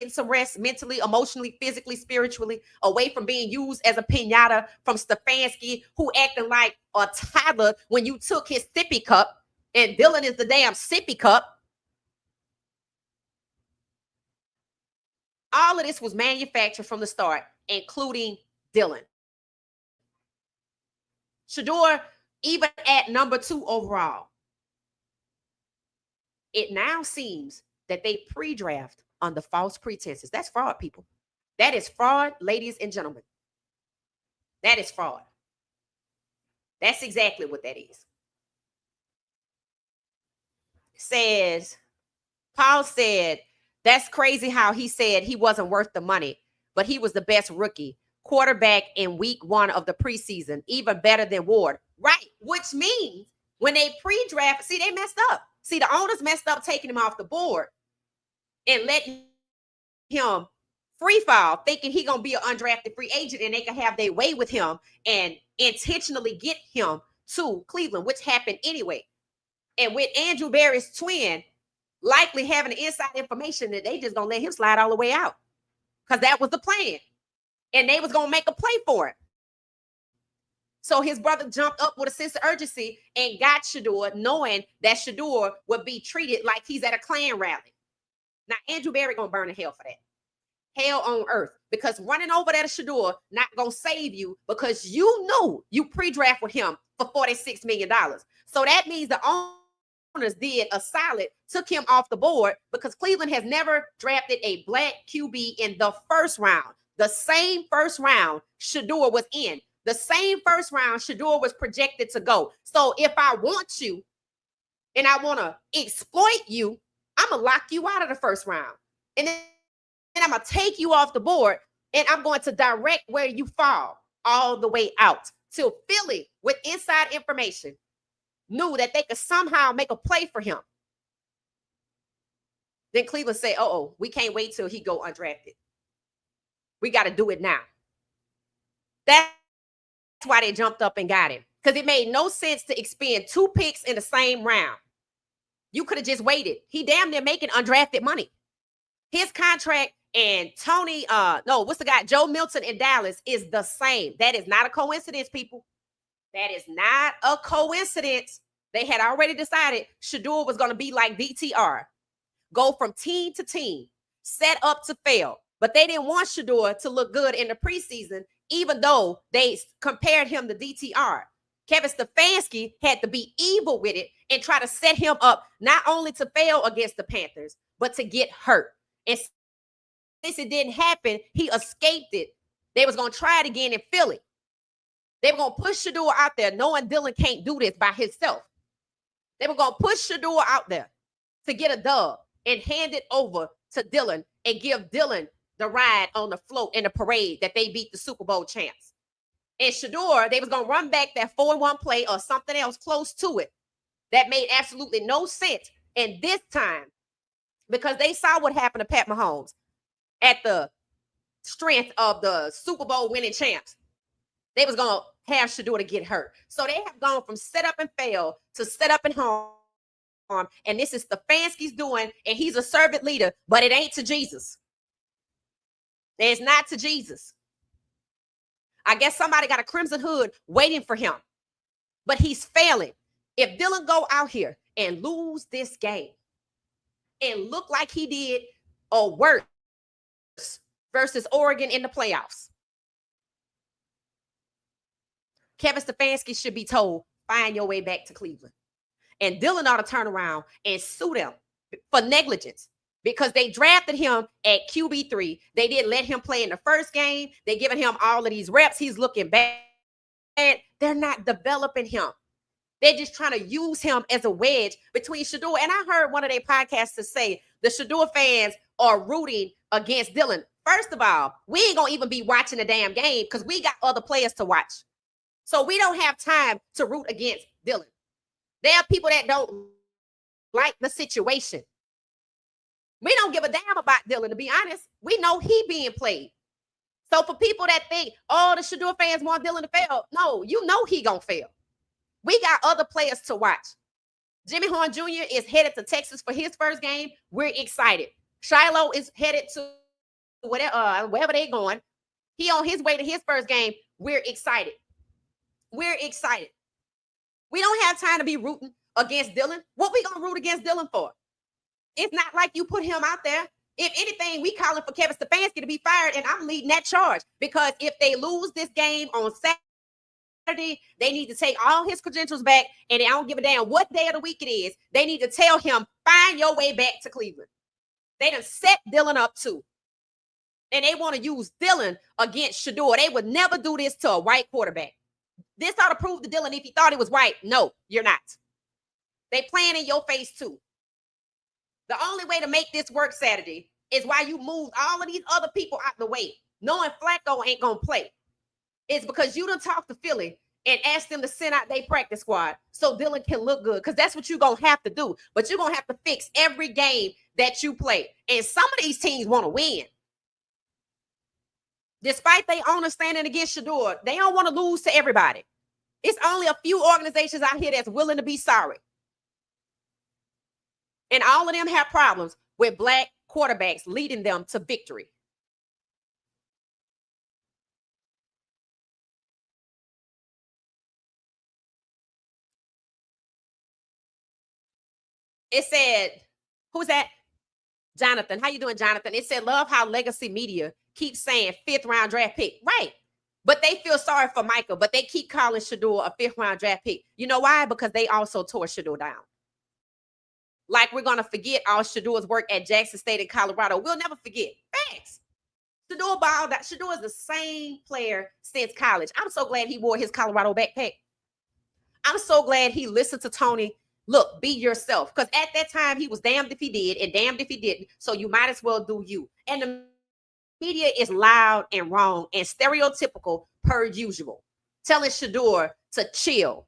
get some rest mentally, emotionally, physically, spiritually, away from being used as a piñata from Stfansky, who acting like a toddler when you took his sippy cup, and Dylan is the damn sippy cup. All of this was manufactured from the start, including Dylan. Shedeur, even at number 2 overall, it now seems that they pre-draft under false pretenses. That's fraud, people. That is fraud, ladies and gentlemen. That is fraud. That's exactly what that is. Says, Paul said, that's crazy how he said he wasn't worth the money, but he was the best rookie quarterback in week 1 of the preseason, even better than Ward. Right, which means when they pre-draft, see, they messed up. See, the owners messed up taking him off the board and letting him free fall, thinking he going to be an undrafted free agent and they can have their way with him and intentionally get him to Cleveland, which happened anyway. And with Andrew Berry's twin likely having the inside information that they just going to let him slide all the way out because that was the plan. And they was going to make a play for it. So his brother jumped up with a sense of urgency and got Shedeur, knowing that Shedeur would be treated like he's at a Klan rally. Now, Andrew Berry going to burn in hell for that. Hell on earth. Because running over that Shedeur not going to save you because you knew you pre-draft with him for $46 million. So that means the owners did a solid, took him off the board because Cleveland has never drafted a black QB in the first round. The same first round Shedeur was in. The same first round Shedeur was projected to go. So if I want you and I want to exploit you, I'm going to lock you out of the first round. And then I'm going to take you off the board and I'm going to direct where you fall all the way out till Philly, with inside information, knew that they could somehow make a play for him. Then Cleveland said, we can't wait till he go undrafted. We got to do it now. That's why they jumped up and got him. Because it made no sense to expend 2 picks in the same round. You could have just waited. He damn near making undrafted money. His contract and Tony, what's the guy? Joe Milton in Dallas is the same. That is not a coincidence, people. That is not a coincidence. They had already decided Shedeur was going to be like DTR. Go from team to team, set up to fail. But they didn't want Shedeur to look good in the preseason, even though they compared him to DTR. Kevin Stfansky had to be evil with it and try to set him up not only to fail against the Panthers, but to get hurt. And since it didn't happen, he escaped it. They was going to try it again in Philly. They were going to push Shedeur out there knowing Dylan can't do this by himself. They were going to push Shedeur out there to get a dub and hand it over to Dylan and give Dylan the ride on the float in the parade that they beat the Super Bowl champs. And Shedeur, they was going to run back that 4-1 play or something else close to it. That made absolutely no sense. And this time, because they saw what happened to Pat Mahomes at the strength of the Super Bowl winning champs, they was going to have Shedeur to get hurt. So they have gone from set up and fail to set up and harm. And this is Stfansky's doing, and he's a servant leader, but it ain't to Jesus. It's not to Jesus. I guess somebody got a crimson hood waiting for him, but he's failing. If Dylan go out here and lose this game and look like he did or worse versus Oregon in the playoffs, Kevin Stfansky should be told, find your way back to Cleveland. And Dylan ought to turn around and sue them for negligence because they drafted him at QB3. They didn't let him play in the first game. They're giving him all of these reps. He's looking bad. They're not developing him. They're just trying to use him as a wedge between Shedeur. And I heard one of their podcasters say the Shedeur fans are rooting against Dylan. First of all, we ain't going to even be watching the damn game because we got other players to watch. So we don't have time to root against Dylan. There are people that don't like the situation. We don't give a damn about Dylan, to be honest. We know he being played. So for people that think, oh, the Shedeur fans want Dylan to fail, no, you know he gonna fail. We got other players to watch. Jimmy Horn Jr. is headed to Texas for his first game. We're excited. Shiloh is headed to wherever they're going. He on his way to his first game. We're excited. We're excited. We don't have time to be rooting against Dylan. What we gonna root against Dylan for? It's not like you put him out there. If anything, we calling for Kevin Stfansky to be fired, and I'm leading that charge because if they lose this game on Saturday, they need to take all his credentials back, and I don't give a damn what day of the week it is. They need to tell him, find your way back to Cleveland. They done set Dylan up too, and they want to use Dylan against Shedeur. They would never do this to a white quarterback. This ought to prove to Dylan if he thought he was white. No, you're not. They playing in your face too. The only way to make this work Saturday is why you moved all of these other people out the way, knowing Flacco ain't going to play. It's because you done talked to Philly and asked them to send out their practice squad so Dylan can look good, because that's what you're going to have to do. But you're going to have to fix every game that you play. And some of these teams want to win. Despite they owner standing against Shedeur, they don't want to lose to everybody. It's only a few organizations out here that's willing to be sorry. And all of them have problems with black quarterbacks leading them to victory. It said, who's that? Jonathan. How you doing, Jonathan? It said, love how legacy media keeps saying 5th round draft pick. Right. But they feel sorry for Michael, but they keep calling Shedeur a 5th round draft pick. You know why? Because they also tore Shedeur down. Like we're going to forget all Shedeur's work at Jackson State in Colorado. We'll never forget. Thanks. Shedeur balled out. Shedeur is the same player since college. I'm so glad he wore his Colorado backpack. I'm so glad he listened to Tony. Look, be yourself. Because at that time, he was damned if he did and damned if he didn't. So you might as well do you. And the media is loud and wrong and stereotypical per usual, telling Shedeur to chill.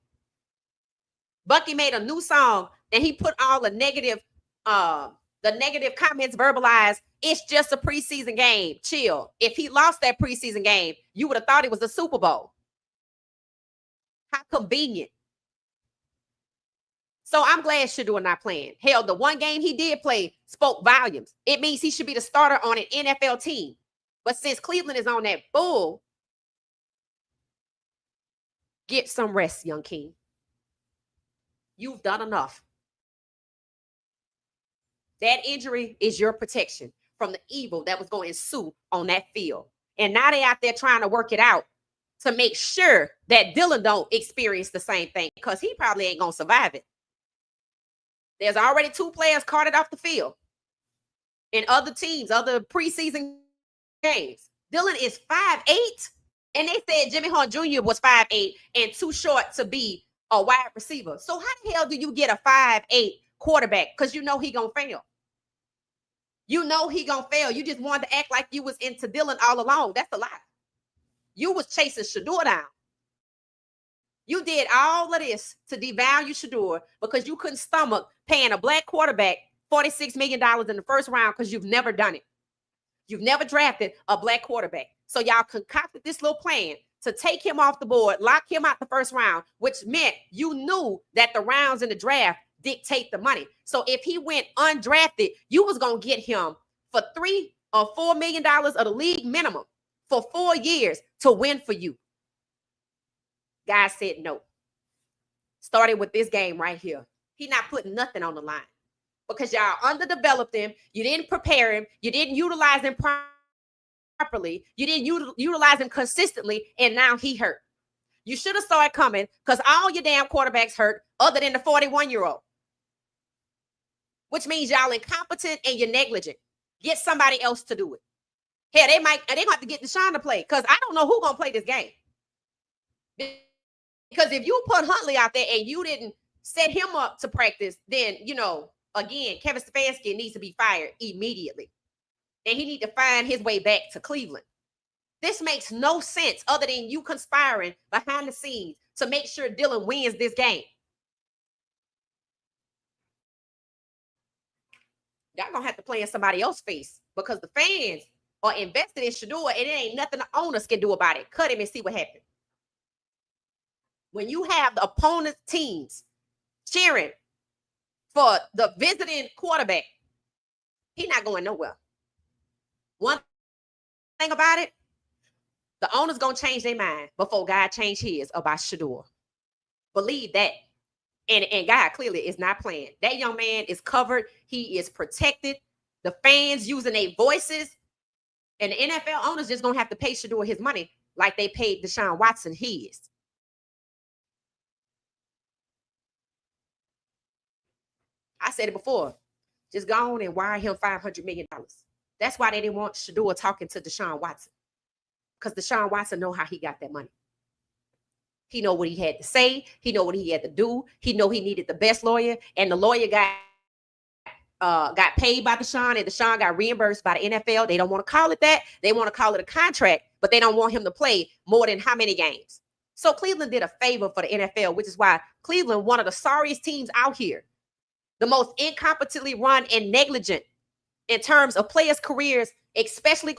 Bucky made a new song and he put all the negative comments verbalized. It's just a preseason game. Chill. If he lost that preseason game, you would have thought it was a Super Bowl. convenient. So I'm glad Shedeur not playing. Hell, the one game he did play spoke volumes. It means he should be the starter on an NFL team. But since Cleveland is on that bull, get some rest, young king. You've done enough. That injury is your protection from the evil that was going to ensue on that field. And now they're out there trying to work it out to make sure that Dylan don't experience the same thing, because he probably ain't going to survive it. There's already 2 players carted off the field in other teams, other preseason games. Dylan is 5'8", and they said Jimmy Horn Jr. was 5'8" and too short to be a wide receiver. So how the hell do you get a 5'8" quarterback? Because you know he gonna fail. You know he gonna fail. You just wanted to act like you was into Dylan all along. That's a lie. You was chasing Shedeur down. You did all of this to devalue Shedeur because you couldn't stomach paying a black quarterback $46 million in the first round, because you've never done it. You've never drafted a black quarterback. So y'all concocted this little plan to take him off the board, lock him out the first round, which meant you knew that the rounds in the draft dictate the money. So if he went undrafted, you was going to get him for $3 or $4 million of the league minimum for 4 years to win for you. Guys said no. Started with this game right here. He not putting nothing on the line because y'all underdeveloped him. You didn't prepare him. You didn't utilize him properly. You didn't utilize him consistently, and now he hurt. You should have saw it coming, because all your damn quarterbacks hurt other than the 41-year-old, which means y'all incompetent and you're negligent. Get somebody else to do it. Hell, they gonna have to get Deshaun to play, because I don't know who's gonna play this game. Because if you put Huntley out there and you didn't set him up to practice, then, again, Kevin Stfansky needs to be fired immediately. And he needs to find his way back to Cleveland. This makes no sense other than you conspiring behind the scenes to make sure Dylan wins this game. Y'all going to have to play in somebody else's face, because the fans are invested in Shedeur, and it ain't nothing the owners can do about it. Cut him and see what happens. When you have the opponent's teams cheering for the visiting quarterback, he's not going nowhere. One thing about it, the owner's going to change their mind before God change his about Shedeur. Believe that. And God clearly is not playing. That young man is covered. He is protected. The fans using their voices. And the NFL owners just going to have to pay Shedeur his money like they paid Deshaun Watson his. I said it before. Just go on and wire him $500 million. That's why they didn't want Shedeur talking to Deshaun Watson. Because Deshaun Watson know how he got that money. He know what he had to say. He know what he had to do. He know he needed the best lawyer. And the lawyer got paid by Deshaun, and Deshaun got reimbursed by the NFL. They don't want to call it that. They want to call it a contract, but they don't want him to play more than how many games. So Cleveland did a favor for the NFL, which is why Cleveland, one of the sorriest teams out here, the most incompetently run and negligent in terms of players' careers, especially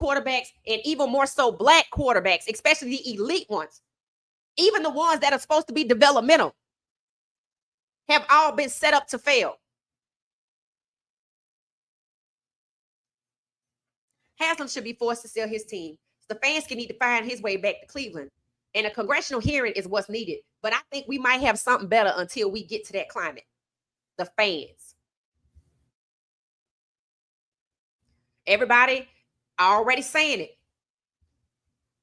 quarterbacks, and even more so black quarterbacks, especially the elite ones, even the ones that are supposed to be developmental, have all been set up to fail. Haslam should be forced to sell his team. Stfansky need to find his way back to Cleveland. And a congressional hearing is what's needed. But I think we might have something better until we get to that climate. The fans. Everybody already saying it.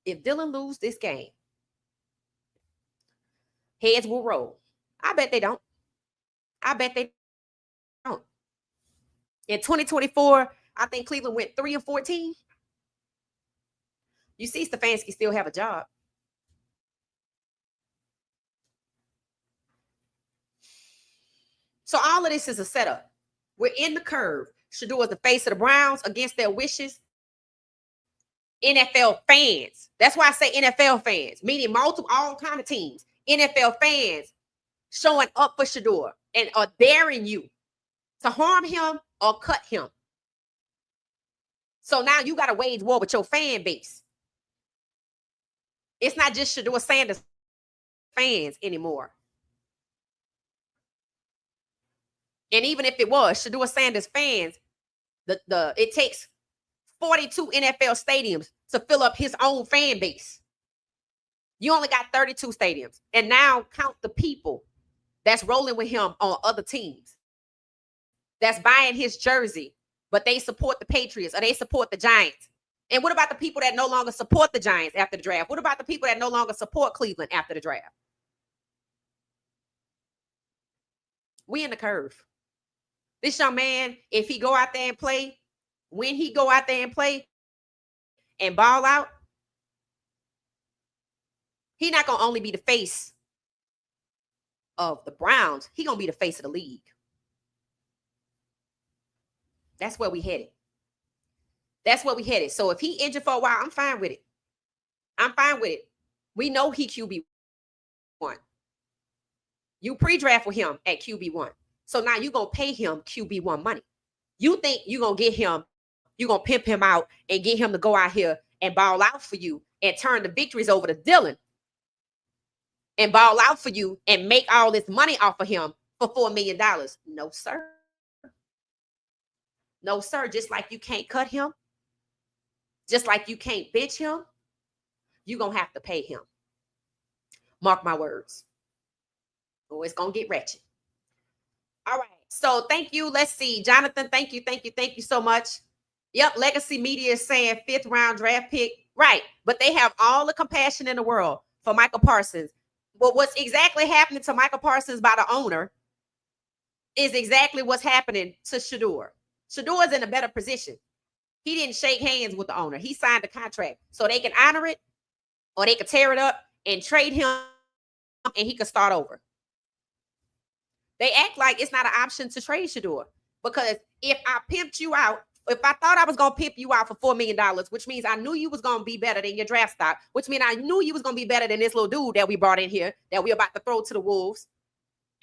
If Dylan lose this game, heads will roll. I bet they don't. I bet they don't. In 2024, I think Cleveland went 3-14. You see, Stfansky still have a job. So all of this is a setup. We're in the curve. Shedeur is the face of the Browns against their wishes. NFL fans. That's why I say NFL fans, meaning all kind of teams. NFL fans showing up for Shedeur and are daring you to harm him or cut him. So now you got to wage war with your fan base. It's not just Shadua Sanders fans anymore. And even if it was Shadua Sanders fans, it takes 42 NFL stadiums to fill up his own fan base. You only got 32 stadiums. And now count the people that's rolling with him on other teams, that's buying his jersey, but they support the Patriots or they support the Giants. And what about the people that no longer support the Giants after the draft? What about the people that no longer support Cleveland after the draft? We in the curve. This young man, if he go out there and play, when he go out there and play and ball out, he not going to only be the face of the Browns. He going to be the face of the league. That's where we headed. That's where we headed. So if he injured for a while, I'm fine with it. I'm fine with it. We know he QB1. You pre-draft with him at QB1. So now you're going to pay him QB1 money. You think you're going to get him, you're going to pimp him out and get him to go out here and ball out for you and turn the victories over to Dylan and ball out for you and make all this money off of him for $4 million. No, sir. No, sir. Just like you can't cut him, just like you can't bench him, you're going to have to pay him. Mark my words. Oh, it's going to get ratchet. All right. So thank you. Let's see. Jonathan, thank you. Thank you. Thank you so much. Yep. Legacy Media is saying 5th round draft pick. Right. But they have all the compassion in the world for Michael Parsons. Well, what's exactly happening to Michael Parsons by the owner is exactly what's happening to Shedeur. Shedeur is in a better position. He didn't shake hands with the owner. He signed a contract so they can honor it or they could tear it up and trade him and he could start over. They act like it's not an option to trade Shedeur because if I pimped you out, if I thought I was going to pimp you out for $4 million, which means I knew you was going to be better than your draft stock, which means I knew you was going to be better than this little dude that we brought in here that we're about to throw to the wolves,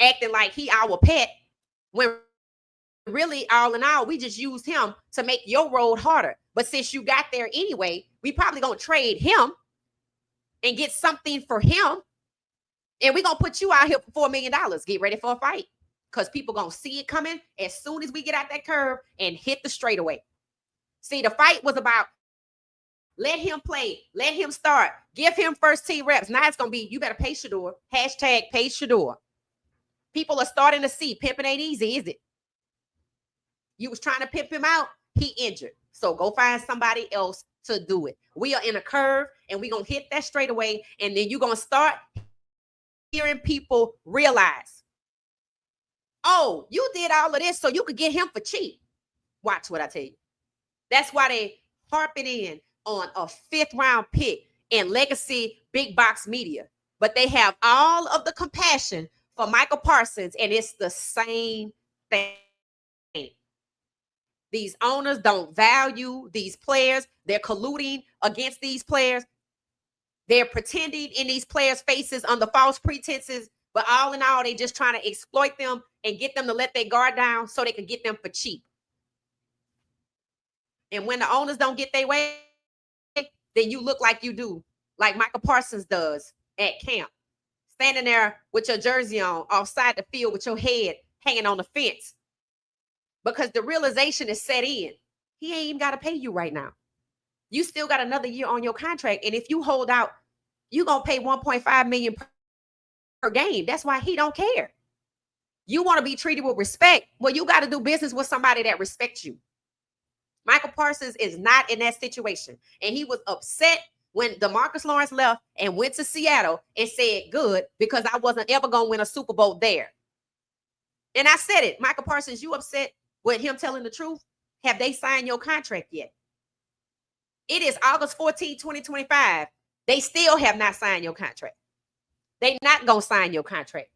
acting like he our pet, when really, all in all, we just used him to make your road harder. But since you got there anyway, we probably going to trade him and get something for him. And we're going to put you out here for $4 million. Get ready for a fight because people going to see it coming as soon as we get out that curve and hit the straightaway. See, the fight was about let him play, let him start, give him first team reps. Now it's going to be, you better pay Shedeur. Hashtag pay Shedeur. People are starting to see pimping ain't easy, is it? You was trying to pimp him out. He injured. So go find somebody else to do it. We are in a curve and we're going to hit that straightaway. And then you're going to start hearing people realize, oh, you did all of this so you could get him for cheap. Watch what I tell you. That's why they harping in on a 5th round pick in legacy big box media. But they have all of the compassion for Michael Parsons, and it's the same thing. These owners don't value these players. They're colluding against these players. They're pretending in these players' faces under false pretenses. But all in all, they're just trying to exploit them and get them to let their guard down so they can get them for cheap. And when the owners don't get their way, then you look like you do, like Michael Parsons does at camp. Standing there with your jersey on, offside the field with your head hanging on the fence. Because the realization is set in. He ain't even got to pay you right now. You still got another year on your contract. And if you hold out, you're going to pay $1.5 million per game. That's why he don't care. You want to be treated with respect. Well, you got to do business with somebody that respects you. Michael Parsons is not in that situation. And he was upset when DeMarcus Lawrence left and went to Seattle and said, good, because I wasn't ever going to win a Super Bowl there. And I said it. Michael Parsons, you upset with him telling the truth? Have they signed your contract yet? It is August 14, 2025. They still have not signed your contract. They not going to sign your contract.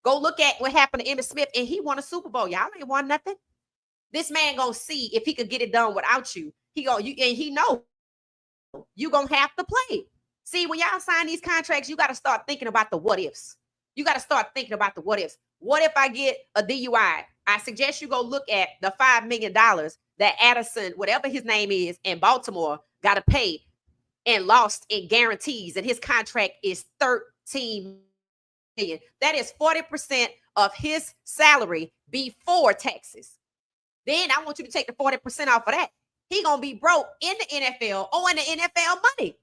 Go look at what happened to Emmitt Smith, and he won a Super Bowl. Y'all ain't won nothing. This man going to see if he could get it done without you. And he know you going to have to play. See, when y'all sign these contracts, you got to start thinking about the what ifs. You got to start thinking about the what ifs. What if I get a DUI? I suggest you go look at the $5 million that Addison, whatever his name is, in Baltimore, got to pay and lost in guarantees. And his contract is $13 million. That is 40% of his salary before taxes. Then I want you to take the 40% off of that. He gonna be broke in the NFL owing the NFL money.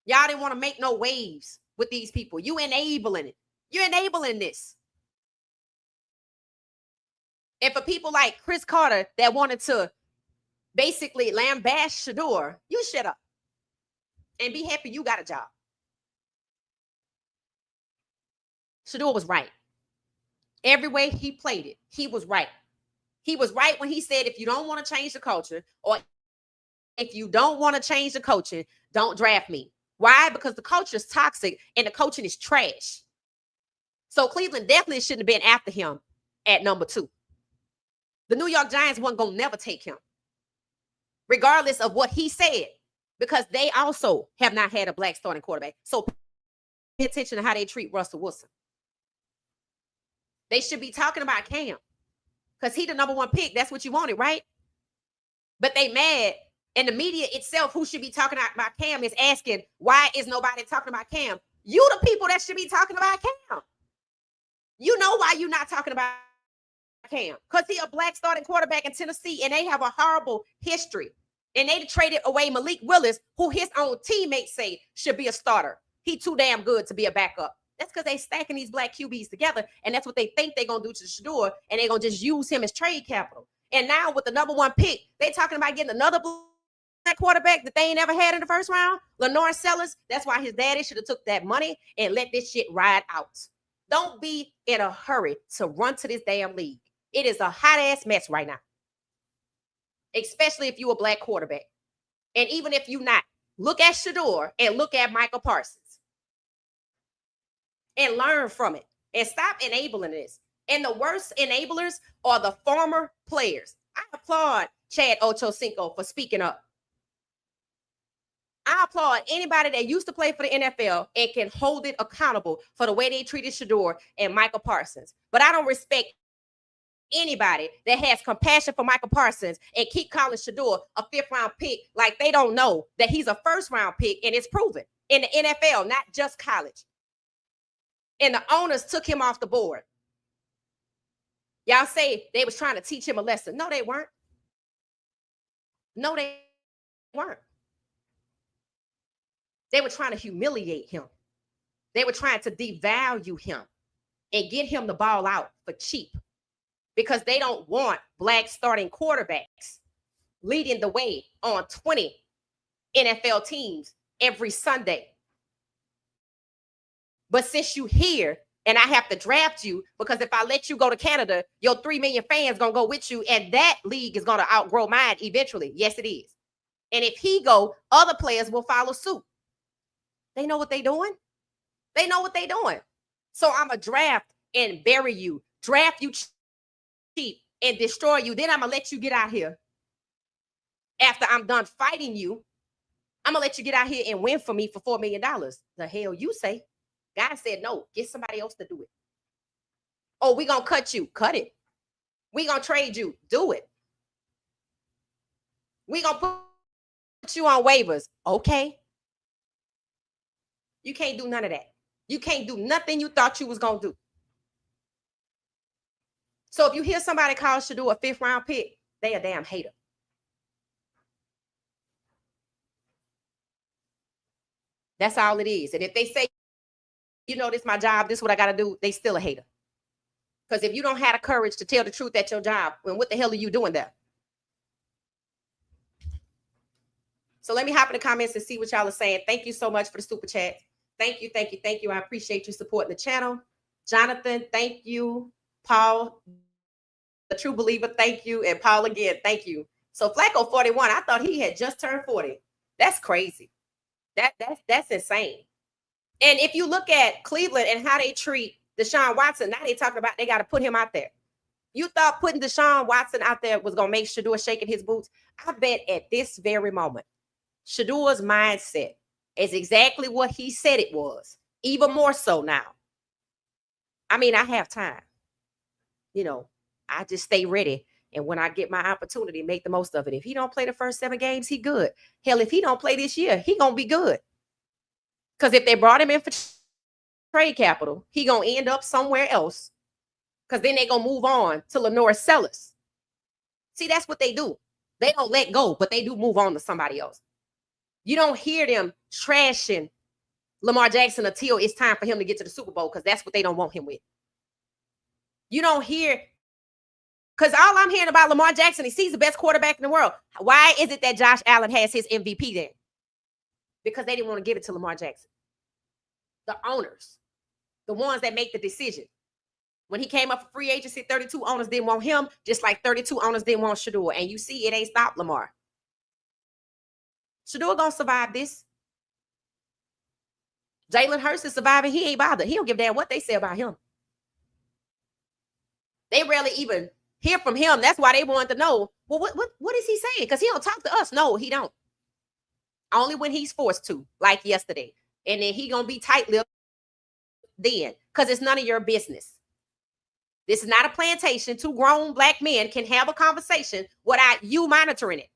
Y'all didn't want to make no waves with these people. You enabling it. You're enabling this. And for people like Chris Carter that wanted to basically lambaste Shedeur, you shut up and be happy you got a job. Shedeur was right. Every way he played it, he was right. He was right when he said, if you don't want to change the culture, or if you don't want to change the coaching, don't draft me. Why? Because the culture is toxic and the coaching is trash. So Cleveland definitely shouldn't have been after him at number 2. The New York Giants weren't going to never take him, regardless of what he said, because they also have not had a black starting quarterback. So pay attention to how they treat Russell Wilson. They should be talking about Cam because he's the number 1 pick. That's what you wanted, right? But they mad. And the media itself, who should be talking about Cam, is asking, why is nobody talking about Cam? You the people that should be talking about Cam. You know why you're not talking about Cam. Because he's a black starting quarterback in Tennessee, and they have a horrible history. And they traded away Malik Willis, who his own teammates say should be a starter. He too damn good to be a backup. That's because they stacking these black QBs together, and that's what they think they're going to do to Shedeur, and they're going to just use him as trade capital. And now with the number 1 pick, they talking about getting another quarterback that they ain't ever had in the first round, Lenore Sellers. That's why his daddy should have took that money and let this shit ride out. Don't be in a hurry to run to this damn league. It is a hot ass mess right now, especially if you a black quarterback. And even if you not, look at Shedeur and look at Michael Parsons and learn from it and stop enabling this. And the worst enablers are the former players. I applaud Chad Ochocinco for speaking up. I applaud anybody that used to play for the NFL and can hold it accountable for the way they treated Shedeur and Michael Parsons. But I don't respect anybody that has compassion for Michael Parsons and keep calling Shedeur a 5th round pick like they don't know that he's a 1st round pick, and it's proven in the NFL, not just college. And the owners took him off the board. Y'all say they was trying to teach him a lesson. No, they weren't. No, they weren't. They were trying to humiliate him. They were trying to devalue him and get him the ball out for cheap because they don't want black starting quarterbacks leading the way on 20 NFL teams every Sunday. But since you here and I have to draft you, because if I let you go to Canada, your 3 million fans going to go with you, and that league is going to outgrow mine eventually. Yes, it is. And if he go, other players will follow suit. They know what they're doing. They know what they're doing. So I'm going to draft and bury you, draft you cheap and destroy you. Then I'm going to let you get out here. After I'm done fighting you, I'm going to let you get out here and win for me for $4 million. The hell you say? God said, no, get somebody else to do it. Oh, we're going to cut you. Cut it. We're going to trade you. Do it. We're going to put you on waivers. Okay. You can't do none of that. You can't do nothing you thought you was going to do. So if you hear somebody call Shedeur a 5th round pick, they a damn hater. That's all it is. And if they say, you know, this is my job, this is what I got to do, they still a hater. Because if you don't have the courage to tell the truth at your job, then what the hell are you doing there? So let me hop in the comments and see what y'all are saying. Thank you so much for the super chat. Thank you, thank you, thank you. I appreciate you supporting the channel. Jonathan, thank you. Paul, the true believer, thank you. And Paul again, thank you. So Flacco 41, I thought he had just turned 40. That's crazy. That's insane. And if you look at Cleveland and how they treat Deshaun Watson, now they talking about they got to put him out there. You thought putting Deshaun Watson out there was going to make Shedeur shaking his boots? I bet at this very moment, Shedeur's mindset is exactly what he said it was, even more so now. I mean, I have time. You know, I just stay ready. And when I get my opportunity, make the most of it. If he don't play the first 7 games, he good. Hell, if he don't play this year, he going to be good. Because if they brought him in for trade capital, he gonna end up somewhere else, because then they gonna move on to Lenore Sellers. See, that's what they do. They don't let go, but they do move on to somebody else. You don't hear them trashing Lamar Jackson until it's time for him to get to the Super Bowl, because that's what they don't want him with. You don't hear, because all I'm hearing about Lamar Jackson is he's the best quarterback in the world. Why is it that Josh Allen has his MVP then? Because they didn't want to give it to Lamar Jackson. The owners, the ones that make the decision. When he came up for free agency, 32 owners didn't want him, just like 32 owners didn't want Shedeur. And you see, it ain't stopped Lamar. Shedeur gonna survive this. Jalen Hurts is surviving. He ain't bothered. He don't give a damn what they say about him. They rarely even hear from him. That's why they wanted to know, well, what is he saying? Because he don't talk to us. No, he don't. Only when he's forced to, like yesterday. And then he gonna be tight-lipped then, because it's none of your business. This is not a plantation. Two grown black men can have a conversation without you monitoring it,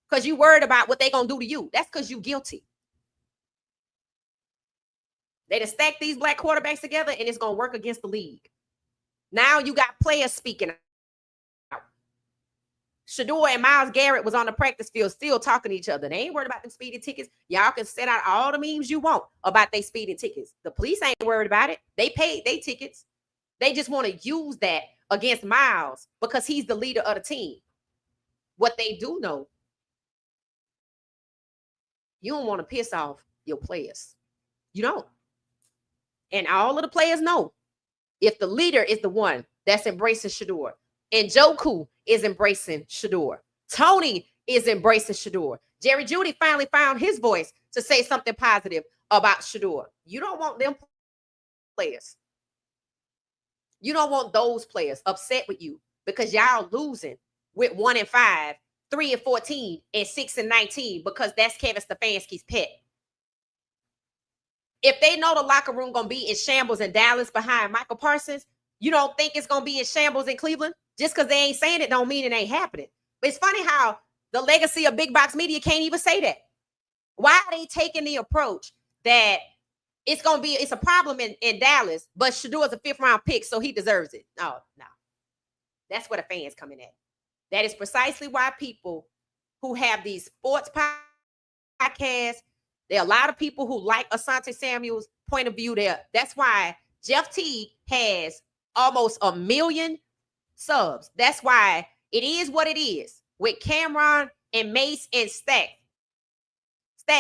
because you worried about what they gonna do to you. That's because you guilty. They just stack these black quarterbacks together, and it's gonna work against the league. Now you got players speaking out. Shedeur and Myles Garrett was on the practice field still talking to each other. They ain't worried about them speeding tickets. Y'all can set out all the memes you want about they speeding tickets. The police ain't worried about it. They paid their tickets. They just want to use that against Myles because he's the leader of the team. What they do know, you don't want to piss off your players. You don't. And all of the players know, if the leader is the one that's embracing Shedeur, and Joku is embracing Shedeur, Tony is embracing Shedeur, Jerry Jeudy finally found his voice to say something positive about Shedeur. You don't want them players. You don't want those players upset with you because y'all losing with 1-5, 3-14, and 6-19 because that's Kevin Stefansky's pet. If they know the locker room gonna be in shambles in Dallas behind Michael Parsons, you don't think it's gonna be in shambles in Cleveland? Just because they ain't saying it don't mean it ain't happening. But it's funny how the legacy of big box media can't even say that. Why are they taking the approach that it's a problem in Dallas, but Shedeur is a 5th-round pick, so he deserves it? No. That's where the fans come in at. That is precisely why people who have these sports podcasts, there are a lot of people who like Asante Samuel's point of view there. That's why Jeff Teague has almost 1 million subs. That's why it is what it is with Cameron and Mace and Stat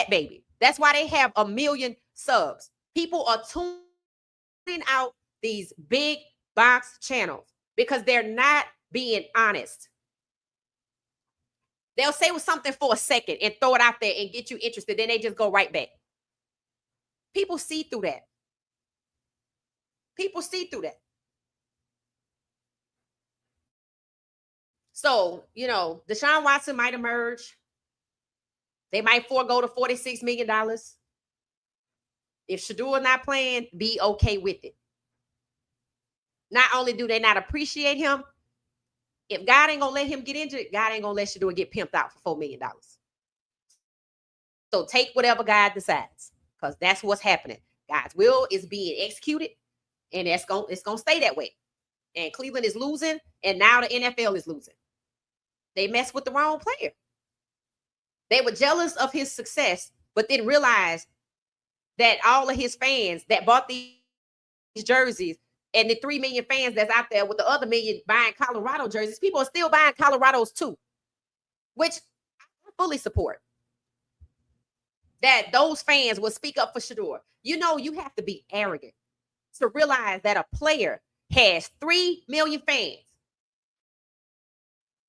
Baby. That's why they have 1 million subs. People are tuning out these big box channels because they're not being honest. They'll say something for a second and throw it out there and get you interested. Then they just go right back. People see through that. People see through that. So, Deshaun Watson might emerge. They might forego the $46 million. If Shedeur not playing, be okay with it. Not only do they not appreciate him, if God ain't gonna let him get injured, God ain't gonna let Shedeur get pimped out for $4 million. So take whatever God decides, because that's what's happening. God's will is being executed, and it's gonna stay that way. And Cleveland is losing, and now the NFL is losing. They messed with the wrong player. They were jealous of his success, but didn't realize that all of his fans that bought these jerseys and the 3 million fans that's out there with the other million buying Colorado jerseys, people are still buying Colorados too, which I fully support. That those fans will speak up for Shedeur. You have to be arrogant to realize that a player has 3 million fans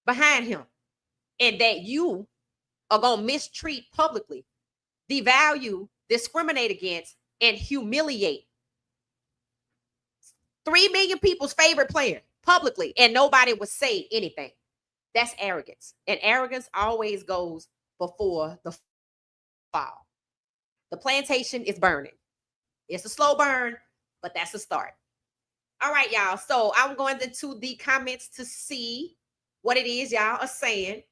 behind him and that you are going to mistreat publicly, devalue, discriminate against, and humiliate 3 million people's favorite player publicly, and nobody would say anything. That's arrogance. And arrogance always goes before the fall. The plantation is burning. It's a slow burn, but that's a start. All right, y'all. So I'm going into the comments to see what it is y'all are saying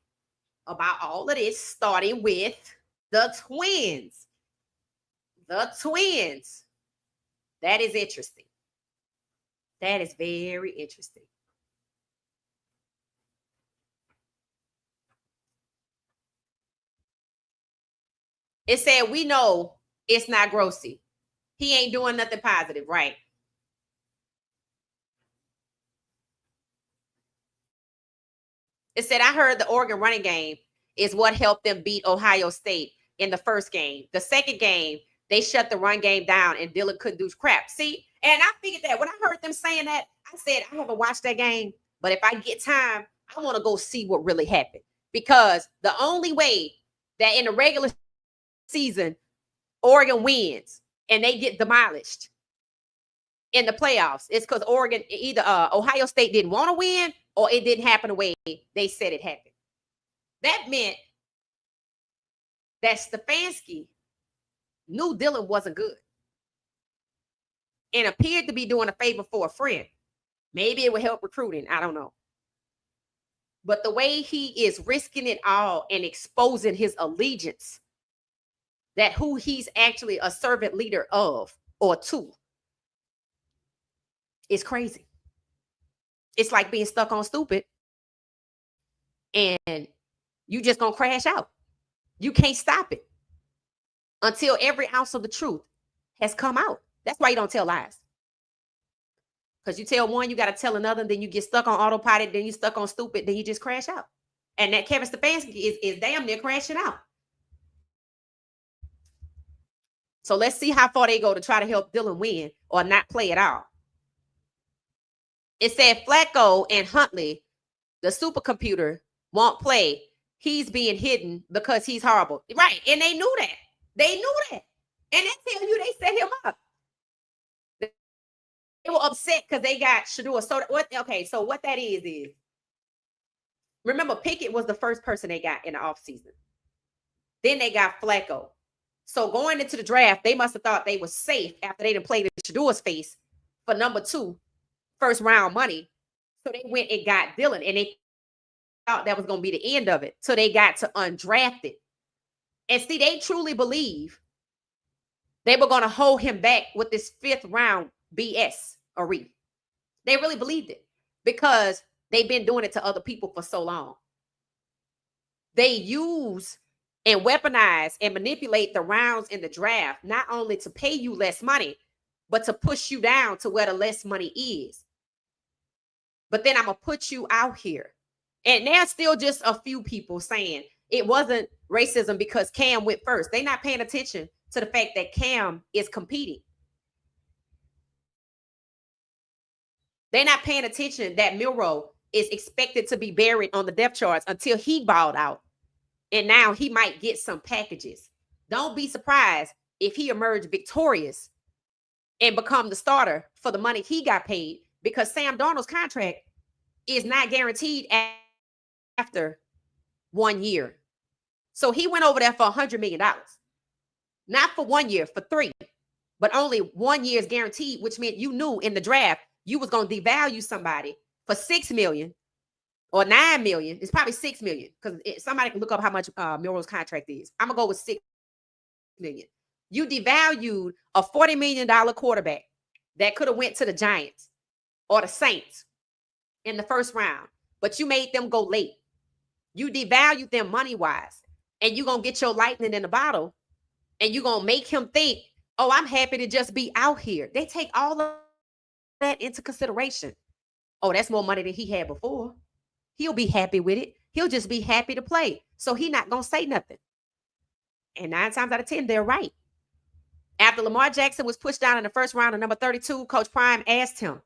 about all of this, starting with the twins. The twins. That is interesting. That is very interesting. It said, we know it's not Grossy. He ain't doing nothing positive, right? It said, I heard the Oregon running game is what helped them beat Ohio State in the first game. The second game, they shut the run game down and Dillon couldn't do crap. See, and I figured that when I heard them saying that, I said, I haven't watched that game, but if I get time, I want to go see what really happened. Because the only way that in the regular season, Oregon wins and they get demolished in the playoffs is because Oregon, either Ohio State didn't want to win or it didn't happen the way they said it happened. That meant that Stfansky knew Dillon wasn't good and appeared to be doing a favor for a friend. Maybe it would help recruiting. I don't know. But the way he is risking it all and exposing his allegiance, that who he's actually a servant leader of or to, is crazy. It's like being stuck on stupid and you just gonna crash out. You can't stop it until every ounce of the truth has come out. That's why you don't tell lies. Because you tell one, you got to tell another, and then you get stuck on autopilot, then you stuck on stupid, then you just crash out. And that Kevin Stfansky is damn near crashing out. So let's see how far they go to try to help Dillon win or not play at all. It said Flacco and Huntley, the supercomputer, won't play. He's being hidden because he's horrible. Right. And they knew that. They knew that. And they tell you they set him up. They were upset because they got Shadua. So what that is remember, Pickett was the first person they got in the offseason. Then they got Flacco. So going into the draft, they must have thought they were safe after they didn't play to Shedeur's face for number 2 first round money. So they went and got Dillon, and they thought that was going to be the end of it. So they got to undraft it. And see, they truly believe they were going to hold him back with this 5th round BS or read. They really believed it because they've been doing it to other people for so long. They use and weaponize and manipulate the rounds in the draft, not only to pay you less money, but to push you down to where the less money is. But then I'm going to put you out here. And there's still just a few people saying it wasn't racism because Cam went first. They're not paying attention to the fact that Cam is competing. They're not paying attention that Milroe is expected to be buried on the depth charts until he balled out. And now he might get some packages. Don't be surprised if he emerged victorious and become the starter for the money he got paid, because Sam Darnold's contract is not guaranteed after 1 year. So he went over there for $100 million. Not for 1 year, for 3. But only 1 year is guaranteed, which meant you knew in the draft you was going to devalue somebody for $6 million or $9 million. It's probably $6 million because somebody can look up how much Milroe's contract is. I'm going to go with $6 million. You devalued a $40 million quarterback that could have went to the Giants or the Saints in the first round, but you made them go late. You devalued them money-wise, and you're going to get your lightning in the bottle, and you're going to make him think, oh, I'm happy to just be out here. They take all of that into consideration. Oh, that's more money than he had before. He'll be happy with it. He'll just be happy to play. So he's not going to say nothing. And 9 times out of 10, they're right. After Lamar Jackson was pushed down in the first round of number 32, Coach Prime asked him,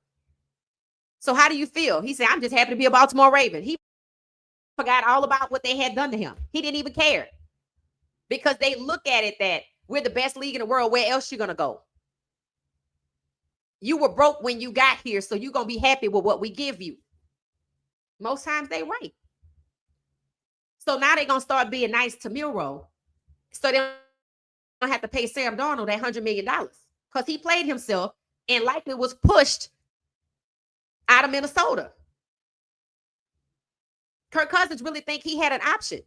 so how do you feel? He said, I'm just happy to be a Baltimore Raven. He forgot all about what they had done to him. He didn't even care because they look at it that we're the best league in the world. Where else you going to go? You were broke when you got here, so you're going to be happy with what we give you. Most times they right. So now they're going to start being nice to Milroe. So they don't have to pay Sam Darnold that $100 million because he played himself and likely was pushed out of Minnesota. Kirk Cousins really think he had an option.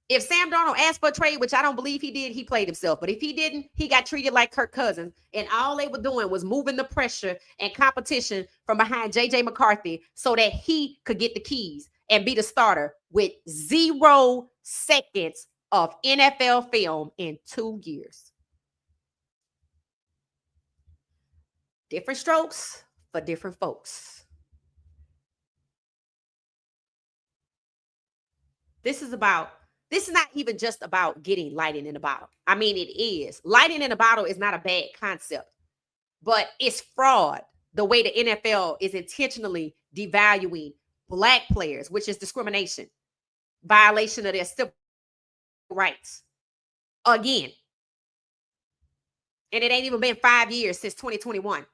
If Sam Darnold asked for a trade, which I don't believe he did, he played himself. But if he didn't, he got treated like Kirk Cousins. And all they were doing was moving the pressure and competition from behind J.J. McCarthy so that he could get the keys and be the starter with 0 seconds of NFL film in 2 years. Different strokes for different folks. This is not even just about getting lightning in a bottle. I mean, it is. Lightning in a bottle is not a bad concept, but it's fraud the way the NFL is intentionally devaluing Black players, which is discrimination, violation of their civil rights. Again. And it ain't even been 5 years since 2021.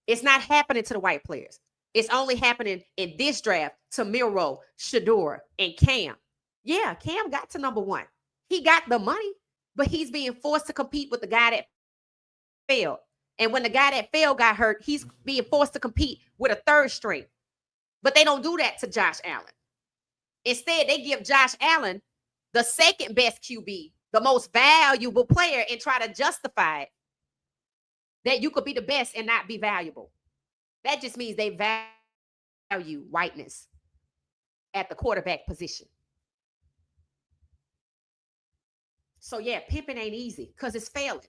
It's not happening to the white players. It's only happening in this draft to Miro, Shedeur, and Cam. Yeah, Cam got to number 1. He got the money, but he's being forced to compete with the guy that failed. And when the guy that failed got hurt, he's being forced to compete with a third string. But they don't do that to Josh Allen. Instead, they give Josh Allen the second best QB, the most valuable player, and try to justify it that you could be the best and not be valuable. That just means they value whiteness at the quarterback position. So yeah, pimping ain't easy because it's failing.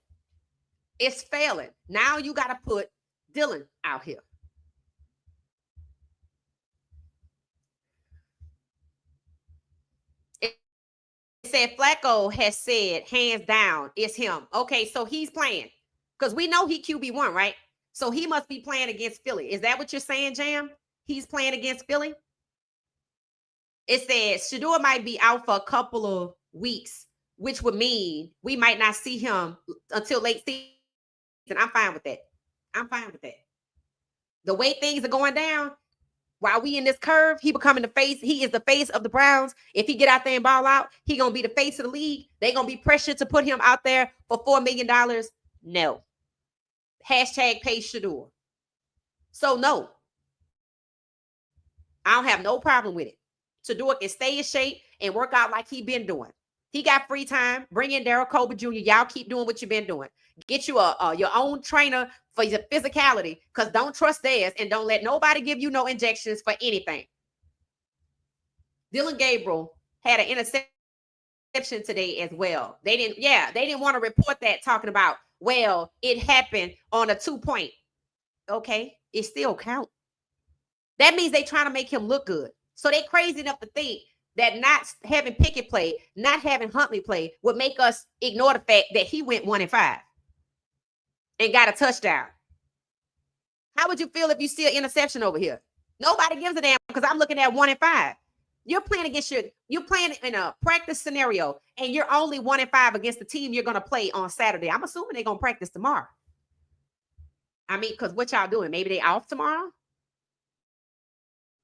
It's failing. Now you got to put Dylan out here. It said Flacco has said hands down it's him. Okay, so he's playing because we know he QB1, right? So he must be playing against Philly. Is that what you're saying, Jam? He's playing against Philly? It says Shedeur might be out for a couple of weeks, which would mean we might not see him until late season. I'm fine with that. I'm fine with that. The way things are going down, while we in this curve, he becoming the face. He is the face of the Browns. If he get out there and ball out, he going to be the face of the league. They going to be pressured to put him out there for $4 million. No. Hashtag pay Shedeur. So no. I don't have no problem with it. Shedeur can stay in shape and work out like he been doing. He got free time. Bring in Daryl Colbert Jr. Y'all keep doing what you've been doing. Get you your own trainer for your physicality, because don't trust theirs and don't let nobody give you no injections for anything. Dylan Gabriel had an interception today as well. They didn't want to report that, talking about, well, it happened on a 2-point. Okay, it still count. That means they trying to make him look good. So they crazy enough to think that not having Pickett play, not having Huntley play would make us ignore the fact that he went 1-5 and got a touchdown. How would you feel if you see an interception over here? Nobody gives a damn because I'm looking at 1-5. You're playing you're playing in a practice scenario and you're only 1-5 against the team you're going to play on Saturday. I'm assuming they're going to practice tomorrow. I mean, because what y'all doing? Maybe they off tomorrow?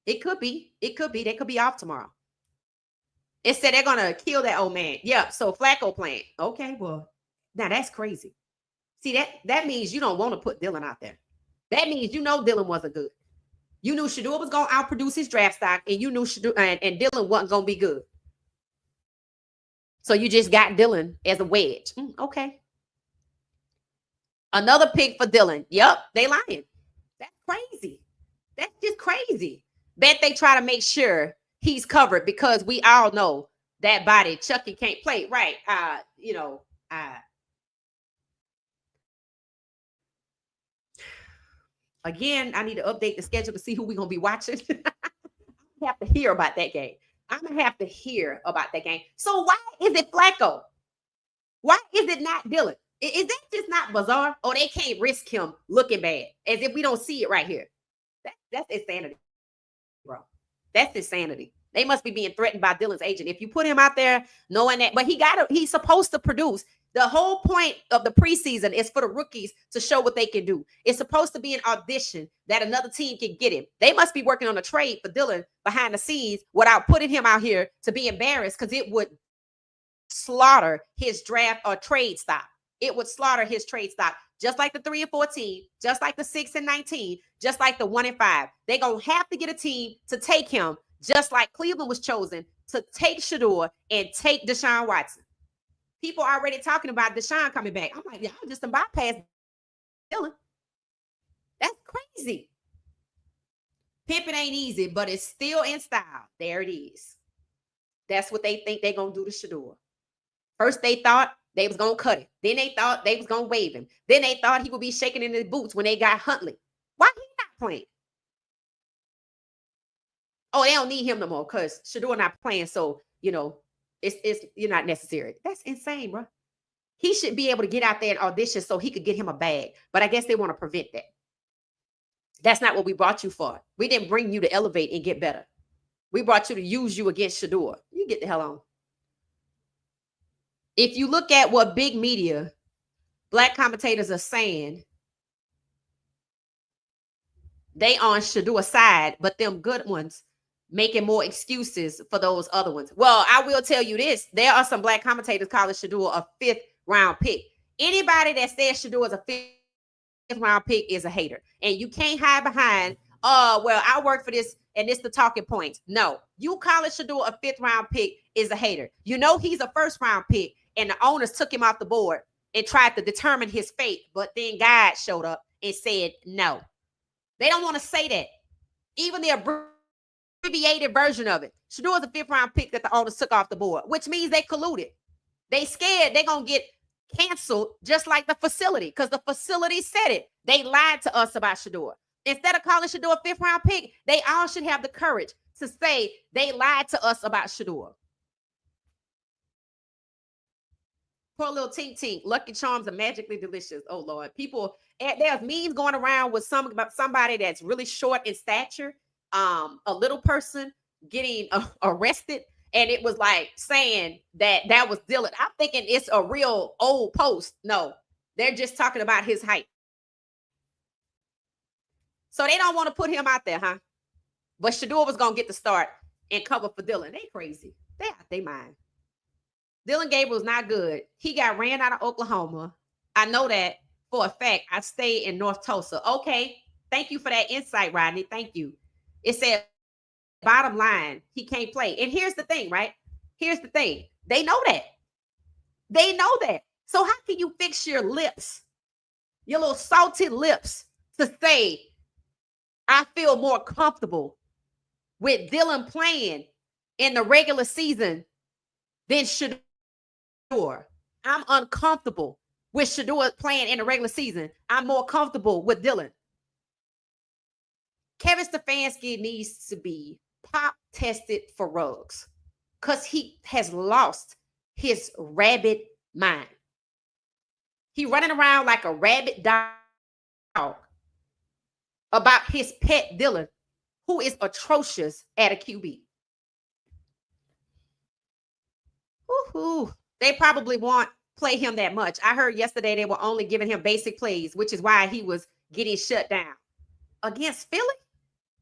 It could be. They could be off tomorrow. It said they're going to kill that old man. Yep. So Flacco playing. Okay, well, now that's crazy. See, that means you don't want to put Dylan out there. That means you know Dylan wasn't good. You knew Shedeur was going to outproduce his draft stock, and you knew Shedeur and Dylan wasn't going to be good. So you just got Dylan as a wedge. Okay. Another pick for Dylan. Yep, they lying. That's crazy. That's just crazy. Bet they try to make sure he's covered because we all know that body. Chucky can't play. Right. Again, I need to update the schedule to see who we're going to be watching. I have to hear about that game. I'm going to have to hear about that game. So why is it Flacco? Why is it not Dylan? Is that just not bizarre? Or they can't risk him looking bad as if we don't see it right here? That's insanity, bro. That's insanity. They must be being threatened by Dylan's agent. If you put him out there knowing that, but he's supposed to produce. The whole point of the preseason is for the rookies to show what they can do. It's supposed to be an audition that another team can get him. They must be working on a trade for Dylan behind the scenes without putting him out here to be embarrassed, because it would slaughter his draft or trade stock. It would slaughter his trade stock, just like the 3 and 14, just like the 6 and 19, just like the 1 and 5. They're going to have to get a team to take him, just like Cleveland was chosen to take Shedeur and take Deshaun Watson. People are already talking about Deshaun coming back. I'm like, y'all just bypass Dylan. That's crazy. Pimping ain't easy, but it's still in style. There it is. That's what they think they're going to do to Shedeur. First, they thought they was going to cut him. Then they thought they was going to waive him. Then they thought he would be shaking in his boots when they got Huntley. Why he not playing? Oh, they don't need him no more because Shedeur not playing. So, it's you're not necessary. That's insane, bro. He should be able to get out there and audition so he could get him a bag. But I guess they want to prevent that. That's not what we brought you for. We didn't bring you to elevate and get better. We brought you to use you against Shedeur. You get the hell on. If you look at what big media, black commentators are saying, they on Shadua's side, but them good ones making more excuses for those other ones. Well, I will tell you this. There are some black commentators calling Shedeur a 5th round pick. Anybody that says Shedeur is a 5th round pick is a hater. And you can't hide behind, well, I work for this and it's the talking points. No, you calling Shedeur a 5th round pick is a hater. You know he's a 1st round pick and the owners took him off the board and tried to determine his fate. But then God showed up and said no. They don't want to say that. Even the abbreviated version of it. Shedeur is a 5th round pick that the owners took off the board, which means they colluded. They scared they're going to get canceled just like the facility because the facility said it. They lied to us about Shedeur. Instead of calling Shedeur a 5th round pick, they all should have the courage to say they lied to us about Shedeur. Poor little tink tink. Lucky Charms are magically delicious. Oh Lord, people. There's memes going around with somebody that's really short in stature, a little person getting arrested, and it was like saying that was Dylan. I'm thinking it's a real old post. No, they're just talking about his height. So they don't want to put him out there, huh? But Shedeur was gonna get the start and cover for Dylan. They crazy. They out their mind. Dylan Gabriel's not good. He got ran out of Oklahoma. I know that for a fact. I stayed in North Tulsa. Okay. Thank you for that insight, Rodney. Thank you. It said, bottom line, he can't play. And here's the thing, right? Here's the thing. They know that. They know that. So how can you fix your lips, your little salted lips, to say, I feel more comfortable with Dylan playing in the regular season than Shedeur? I'm uncomfortable with Shedeur playing in the regular season. I'm more comfortable with Dylan. Kevin Stfansky needs to be pop tested for rugs because he has lost his rabid mind. He running around like a rabid dog about his pet Dylan, who is atrocious at a QB. Woo-hoo. They probably won't play him that much. I heard yesterday they were only giving him basic plays, which is why he was getting shut down. Against Philly,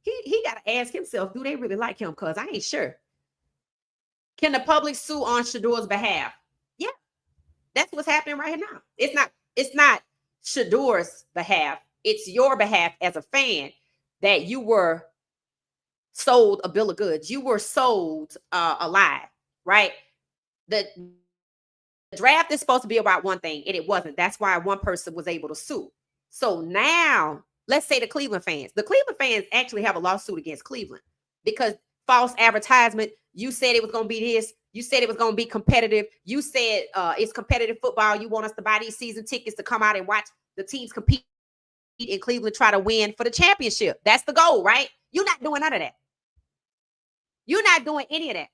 he got to ask himself, do they really like him? Because I ain't sure. Can the public sue on Shedeur's behalf? Yeah, that's what's happening right now. It's not Shedeur's behalf. It's your behalf as a fan that you were sold a bill of goods. You were sold a lie, right? The draft is supposed to be about one thing, and it wasn't. That's why one person was able to sue. So now, let's say the Cleveland fans actually have a lawsuit against Cleveland because false advertisement. You said it was going to be this. You said it was going to be competitive. You said it's competitive football. You want us to buy these season tickets to come out and watch the teams compete in Cleveland, try to win for the championship. That's the goal, right? You're not doing none of that. You're not doing any of that.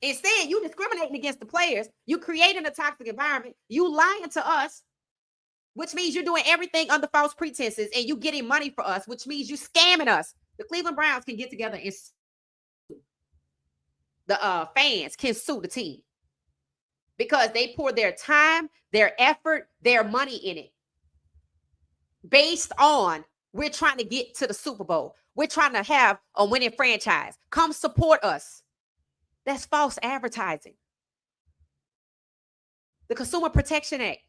Instead, you discriminating against the players. You creating a toxic environment. You lying to us, which means you're doing everything under false pretenses, and you getting money for us, which means you scamming us. The Cleveland Browns can get together and the fans can sue the team because they pour their time, their effort, their money in it. Based on we're trying to get to the Super Bowl. We're trying to have a winning franchise. Come support us. That's false advertising. The Consumer Protection Act.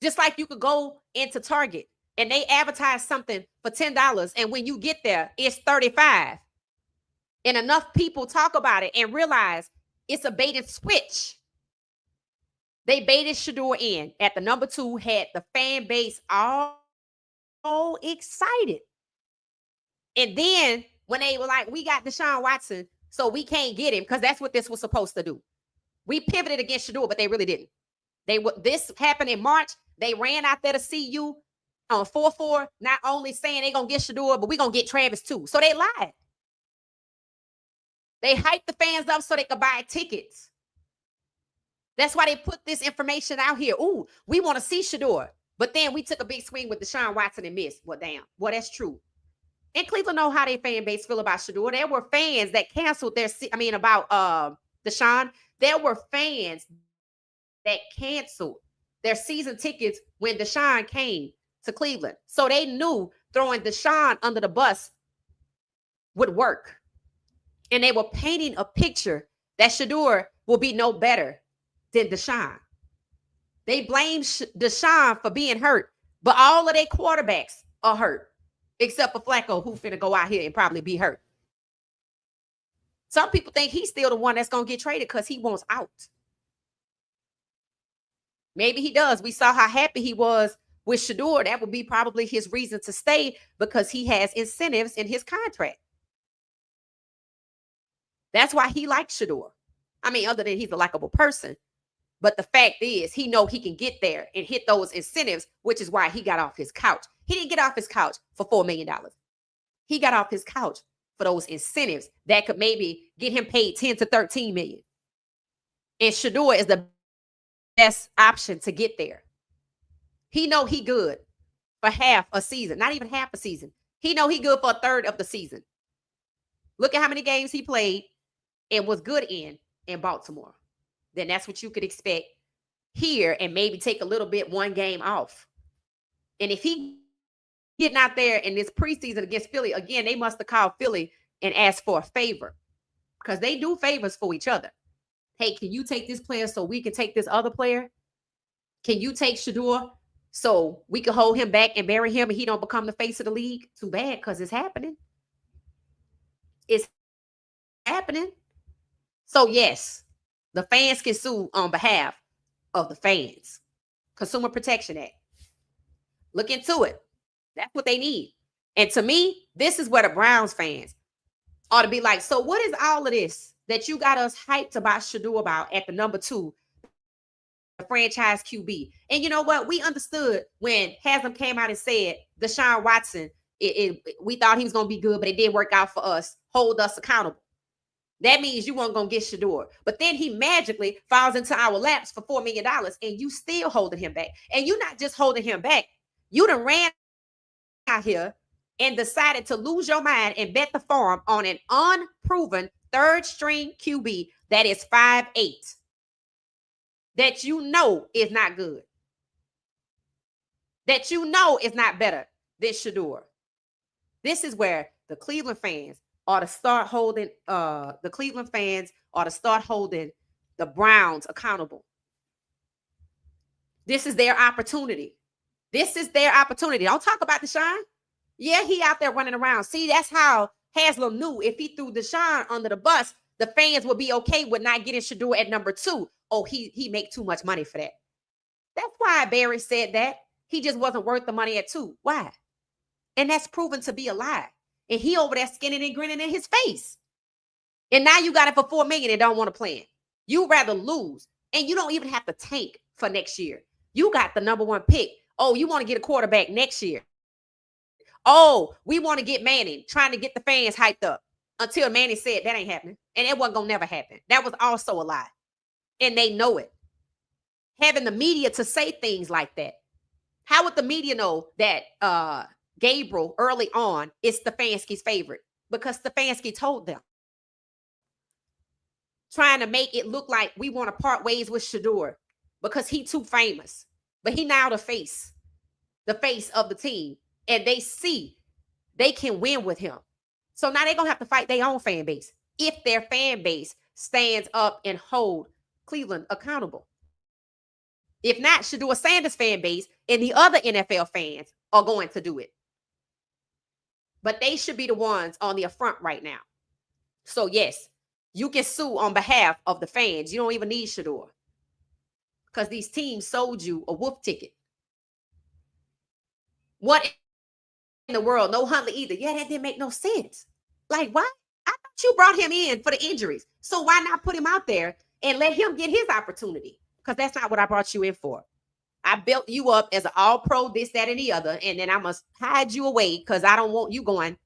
Just like you could go into Target and they advertise something for $10, and when you get there, it's $35. And enough people talk about it and realize it's a bait and switch. They baited Shedeur in at the number 2, had the fan base all excited. And then when they were like, we got Deshaun Watson, so we can't get him, because that's what this was supposed to do. We pivoted against Shedeur, but they really didn't. This happened in March. They ran out there to see you on 4-4, not only saying they're going to get Shedeur, but we're going to get Travis too. So they lied. They hyped the fans up so they could buy tickets. That's why they put this information out here. Ooh, we want to see Shedeur. But then we took a big swing with Deshaun Watson and missed. Well, damn. Well, that's true. And Cleveland know how their fan base feel about Shedeur. There were fans that canceled about Deshaun. There were fans that canceled their season tickets when Deshaun came to Cleveland. So they knew throwing Deshaun under the bus would work. And they were painting a picture that Shedeur will be no better than Deshaun. They blame Deshaun for being hurt, but all of their quarterbacks are hurt, except for Flacco, who finna go out here and probably be hurt. Some people think he's still the one that's going to get traded because he wants out. Maybe he does. We saw how happy he was with Shedeur. That would be probably his reason to stay, because he has incentives in his contract. That's why he likes Shedeur. I mean, other than he's a likable person. But the fact is, he know he can get there and hit those incentives, which is why he got off his couch. He didn't get off his couch for $4 million. He got off his couch for those incentives that could maybe get him paid $10 to $13 million. And Shedeur is the best option to get there. He know he good for half a season, not even half a season. He know he good for a third of the season. Look at how many games he played and was good in Baltimore. Then that's what you could expect here, and maybe take a little bit one game off. And if he getting out there in this preseason against Philly, again, they must have called Philly and asked for a favor, because they do favors for each other. Hey, can you take this player so we can take this other player? Can you take Shedeur so we can hold him back and bury him and he don't become the face of the league? Too bad, because it's happening. It's happening. So yes, the fans can sue on behalf of the fans. Consumer Protection Act. Look into it. That's what they need. And to me, this is where the Browns fans ought to be like, so what is all of this that you got us hyped about Shedeur about at the number 2, the franchise QB? And you know what? We understood when Haslam came out and said Deshaun Watson, we thought he was going to be good, but it didn't work out for us. Hold us accountable. That means you weren't going to get Shedeur. But then he magically falls into our laps for $4 million, and you still holding him back. And you're not just holding him back. You done ran out here and decided to lose your mind and bet the farm on an unproven third-string QB that is 5'8", that you know is not good, that you know is not better than Shedeur. This is where the Cleveland fans ought to start holding the Browns accountable. This is their opportunity. This is their opportunity. Don't talk about Deshaun. Yeah, he out there running around. See, that's how Haslam knew if he threw Deshaun under the bus, the fans would be okay with not getting Shedeur at number 2. Oh, he make too much money for that. That's why Barry said that. He just wasn't worth the money at 2. Why? And that's proven to be a lie. And he over there skinning and grinning in his face. And now you got it for $4 million and don't want to play it. You rather lose. And you don't even have to tank for next year. You got the number 1 pick. Oh, you want to get a quarterback next year. Oh, we want to get Manning, trying to get the fans hyped up, until Manning said that ain't happening. And it wasn't going to never happen. That was also a lie. And they know it. Having the media to say things like that. How would the media know that Gabriel early on is Stfansky's favorite? Because Stfansky told them. Trying to make it look like we want to part ways with Shedeur because he too famous. But he now the face of the team. And they see they can win with him. So now they're going to have to fight their own fan base if their fan base stands up and hold Cleveland accountable. If not, Shadua Sanders fan base and the other NFL fans are going to do it. But they should be the ones on the front right now. So yes, you can sue on behalf of the fans. You don't even need Shedeur because these teams sold you a wolf ticket. What in the world? No Huntley either. Yeah, that didn't make no sense. Like, why? I thought you brought him in for the injuries. So why not put him out there and let him get his opportunity? Because that's not what I brought you in for. I built you up as an all-pro, this, that, and the other, and then I must hide you away because I don't want you going.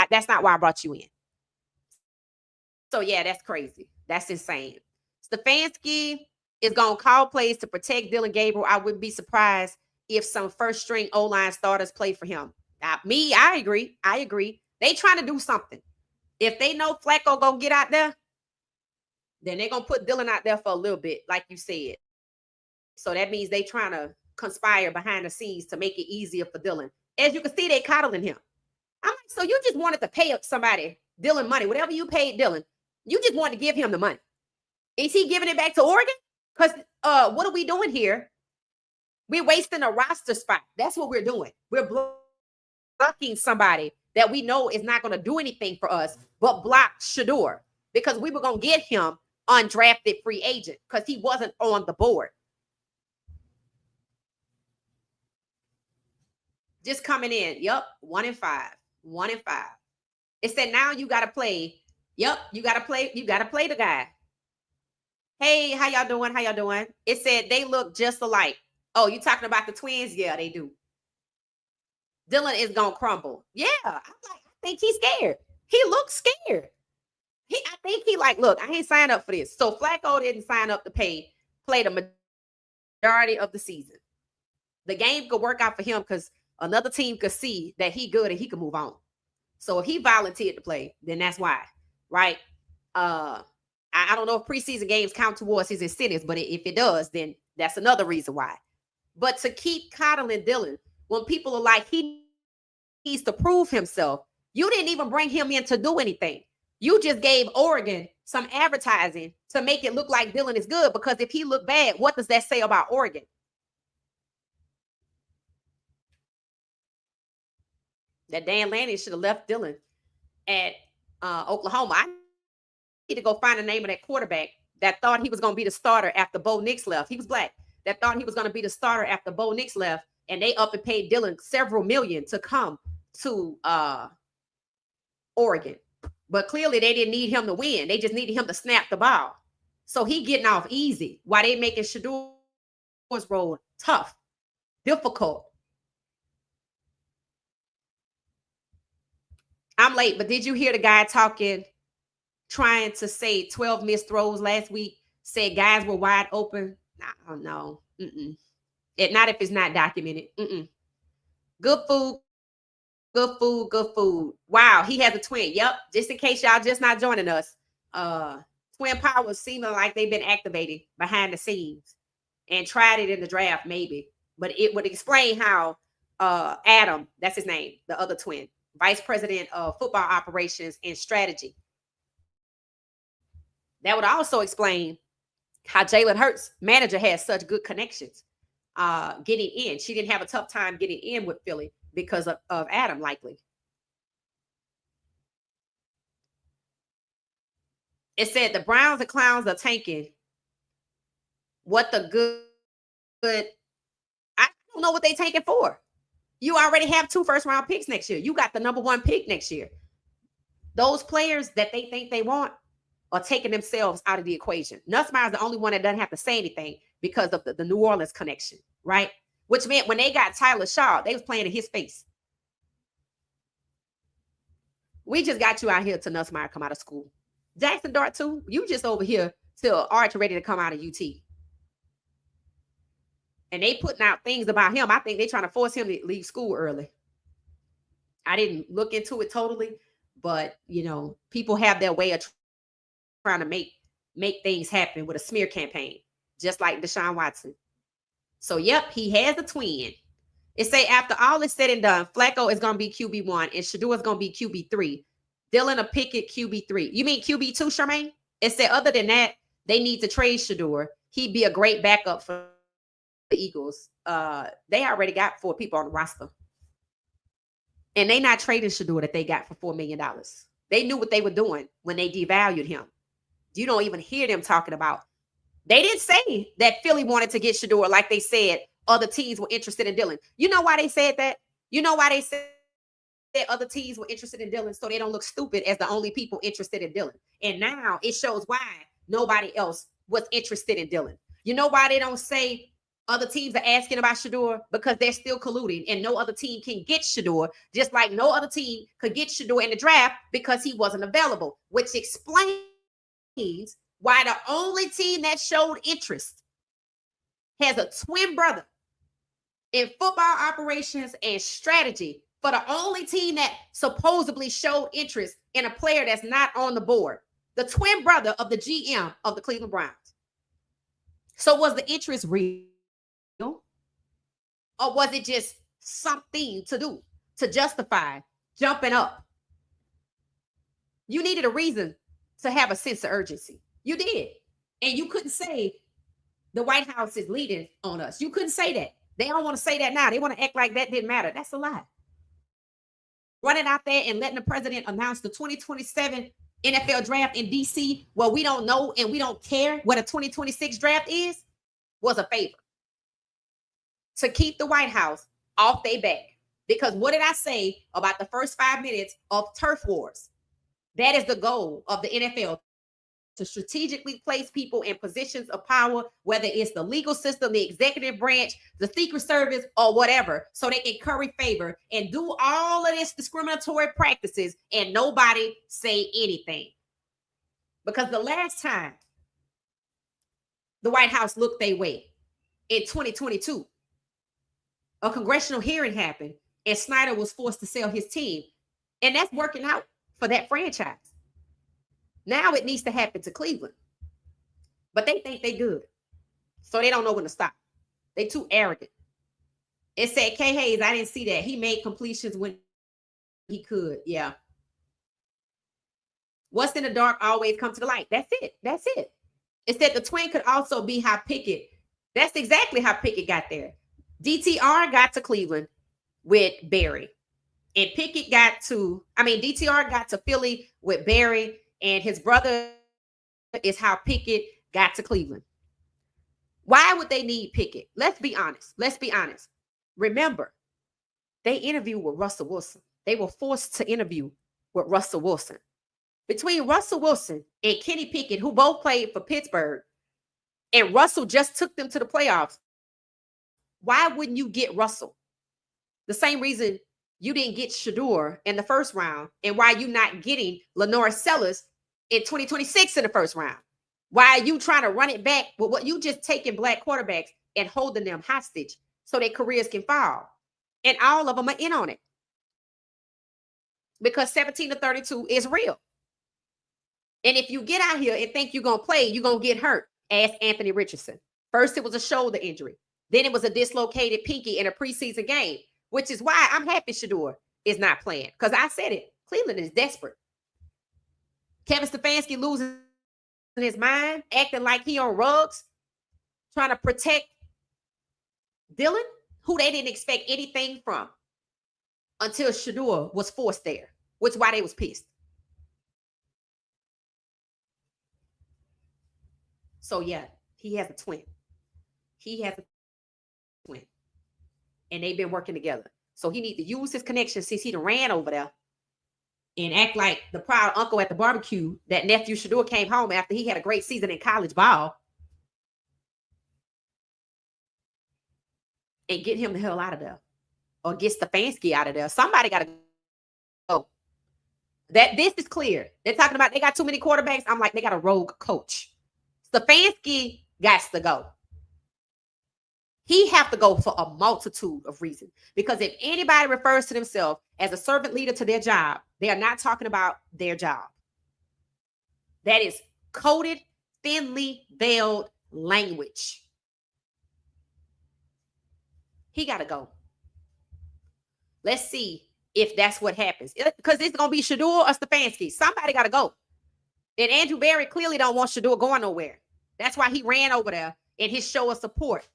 That's not why I brought you in. So yeah, that's crazy. That's insane. Stfansky is gonna call plays to protect Dylan Gabriel. I wouldn't be surprised if some first string O-line starters play for him. I agree. I agree. They trying to do something. If they know Flacco gonna get out there, then they're gonna put Dylan out there for a little bit, like you said. So that means they trying to conspire behind the scenes to make it easier for Dylan. As you can see, they coddling him. I'm like, so you just wanted to pay somebody Dylan money, whatever you paid Dylan, you just wanted to give him the money. Is he giving it back to Oregon? Because what are we doing here? We're wasting a roster spot. That's what we're doing. We're blocking somebody that we know is not going to do anything for us, but block Shedeur because we were going to get him undrafted free agent because he wasn't on the board. Just coming in. Yep. 1-5. 1-5. It said now you got to play. Yep. You got to play. You got to play the guy. Hey, how y'all doing? How y'all doing? It said they look just alike. Oh, you talking about the twins? Yeah, they do. Dylan is gonna crumble. Yeah, I'm like, I think he's scared. He looks scared. I think he like, look, I ain't signed up for this. So Flacco didn't sign up to play the majority of the season. The game could work out for him because another team could see that he good and he could move on. So if he volunteered to play, then that's why, right? I don't know if preseason games count towards his incentives, but if it does, then that's another reason why. But to keep coddling Dylan when people are like, he needs to prove himself, you didn't even bring him in to do anything. You just gave Oregon some advertising to make it look like Dylan is good, because if he looked bad, what does that say about Oregon? That Dan Lanning should have left Dylan at Oklahoma. I need to go find the name of that quarterback that thought he was going to be the starter after Bo Nix left. He was black. That thought he was going to be the starter after Bo Nix left, and they up and paid Dylan several million to come to Oregon. But clearly they didn't need him to win. They just needed him to snap the ball. So he getting off easy while they making Shedeur's role tough, difficult. I'm late, but did you hear the guy talking, trying to say 12 missed throws last week, said guys were wide open? I don't know. Not if it's not documented. Good food, good food, good food. Wow, he has a twin. Yep, just in case y'all just not joining us. Twin powers seeming like they've been activated behind the scenes and tried it in the draft, maybe. But it would explain how Adam, that's his name, the other twin, vice president of football operations and strategy. That would also explain how Jalen Hurts' manager has such good connections getting in. She didn't have a tough time getting in with Philly because of Adam, likely. It said the Browns and Clowns are tanking. What the good? I don't know what they tanking for. You already have 2 first-round picks next year. You got the number 1 pick next year. Those players that they think they want are taking themselves out of the equation. Nussmeier is the only one that doesn't have to say anything because of the New Orleans connection, right? Which meant when they got Tyler Shaw, they was playing in his face. We just got you out here till Nussmeier come out of school. Jackson Dart too, you just over here till Arch ready to come out of UT. And they putting out things about him. I think they trying to force him to leave school early. I didn't look into it totally, but people have their way of trying to make things happen with a smear campaign, just like Deshaun Watson. So, yep, he has a twin. It say after all is said and done, Flacco is going to be QB1 and Shedeur is going to be QB3. Dylan a pick at QB3. You mean QB2, Charmaine? It said other than that, they need to trade Shedeur. He'd be a great backup for the Eagles. They already got 4 people on the roster. And they not trading Shedeur that they got for $4 million. They knew what they were doing when they devalued him. You don't even hear them talking about. They didn't say that Philly wanted to get Shedeur like they said other teams were interested in Dylan. You know why they said that? You know why they said that other teams were interested in Dylan, so they don't look stupid as the only people interested in Dylan. And now it shows why nobody else was interested in Dylan. You know why they don't say other teams are asking about Shedeur? Because they're still colluding, and no other team can get Shedeur, just like no other team could get Shedeur in the draft because he wasn't available, which explains why the only team that showed interest has a twin brother in football operations and strategy for the only team that supposedly showed interest in a player that's not on the board, the twin brother of the GM of the Cleveland Browns. So was the interest real? Or was it just something to do to justify jumping up? You needed a reason to have a sense of urgency. You did. And you couldn't say the White House is leading on us. You couldn't say that. They don't want to say that now. They want to act like that didn't matter. That's a lie. Running out there and letting the president announce the 2027 NFL draft in DC, well, we don't know and we don't care what a 2026 draft is, was a favor to keep the White House off their back. Because what did I say about the first 5 minutes of turf wars? That is the goal of the NFL, to strategically place people in positions of power, whether it's the legal system, the executive branch, the Secret Service, or whatever, so they can curry favor and do all of this discriminatory practices and nobody say anything. Because the last time the White House looked their way in 2022, a congressional hearing happened and Snyder was forced to sell his team. And that's working out for that franchise. Now it needs to happen to Cleveland. But they think they good. So they don't know when to stop. They too arrogant. It said, K. Hayes, I didn't see that. He made completions when he could. Yeah. What's in the dark always comes to the light. That's it. That's it. It said the twin could also be how Pickett. That's exactly how Pickett got there. DTR got to Cleveland with Barry. And DTR got to Philly with Barry. And his brother is how Pickett got to Cleveland. Why would they need Pickett? Let's be honest. Remember, they interviewed with Russell Wilson. They were forced to interview with Russell Wilson. Between Russell Wilson and Kenny Pickett, who both played for Pittsburgh, and Russell just took them to the playoffs, why wouldn't you get Russell? The same reason you didn't get Shedeur in the first round, and why you not getting Lenore Sellers in 2026 in the first round. Why are you trying to run it back with what you just taking black quarterbacks and holding them hostage so their careers can fall? And all of them are in on it. Because 17 to 32 is real. And if you get out here and think you're going to play, you're going to get hurt. Ask Anthony Richardson. First, it was a shoulder injury. Then it was a dislocated pinky in a preseason game, which is why I'm happy Shedeur is not playing. Because I said it. Cleveland is desperate. Kevin Stfansky losing his mind, acting like he on rugs, trying to protect Dylan, who they didn't expect anything from until Shedeur was forced there, which is why they was pissed. So, yeah, he has a twin. And they've been working together. So he needs to use his connection since he done ran over there and act like the proud uncle at the barbecue that nephew Shedeur came home after he had a great season in college ball, and get him the hell out of there, or get Stfansky out of there. Somebody got to go. This is clear. They're talking about they got too many quarterbacks. I'm like, they got a rogue coach. Stfansky got to go. He have to go for a multitude of reasons. Because if anybody refers to themselves as a servant leader to their job, they are not talking about their job. That is coded, thinly veiled language. He got to go. Let's see if that's what happens. Because it's going to be Shedeur or Stfansky. Somebody got to go. And Andrew Berry clearly don't want Shedeur going nowhere. That's why he ran over there in his show of support.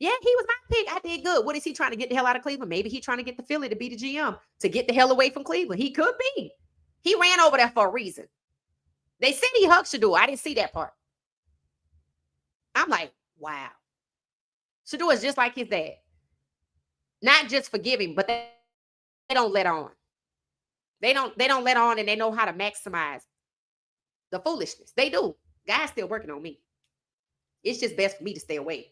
Yeah, he was my pick. I did good. What is he trying to get the hell out of Cleveland? Maybe he's trying to get the Philly to be the GM to get the hell away from Cleveland. He could be. He ran over there for a reason. They said he hugged Shedeur. I didn't see that part. I'm like, wow. Shedeur is just like his dad. Not just forgiving, but they don't let on. They don't let on, and they know how to maximize the foolishness. They do. God's still working on me. It's just best for me to stay away.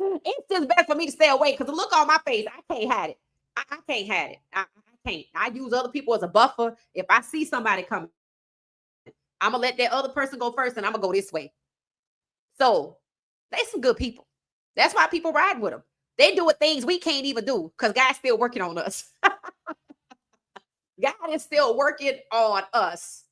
It's just best for me to stay away because the look on my face, I can't hide it. I can't hide it. I can't. I use other people as a buffer. If I see somebody coming, I'm going to let that other person go first, and I'm going to go this way. So they some good people. That's why people ride with them. They doing things we can't even do because God's still working on us. God is still working on us.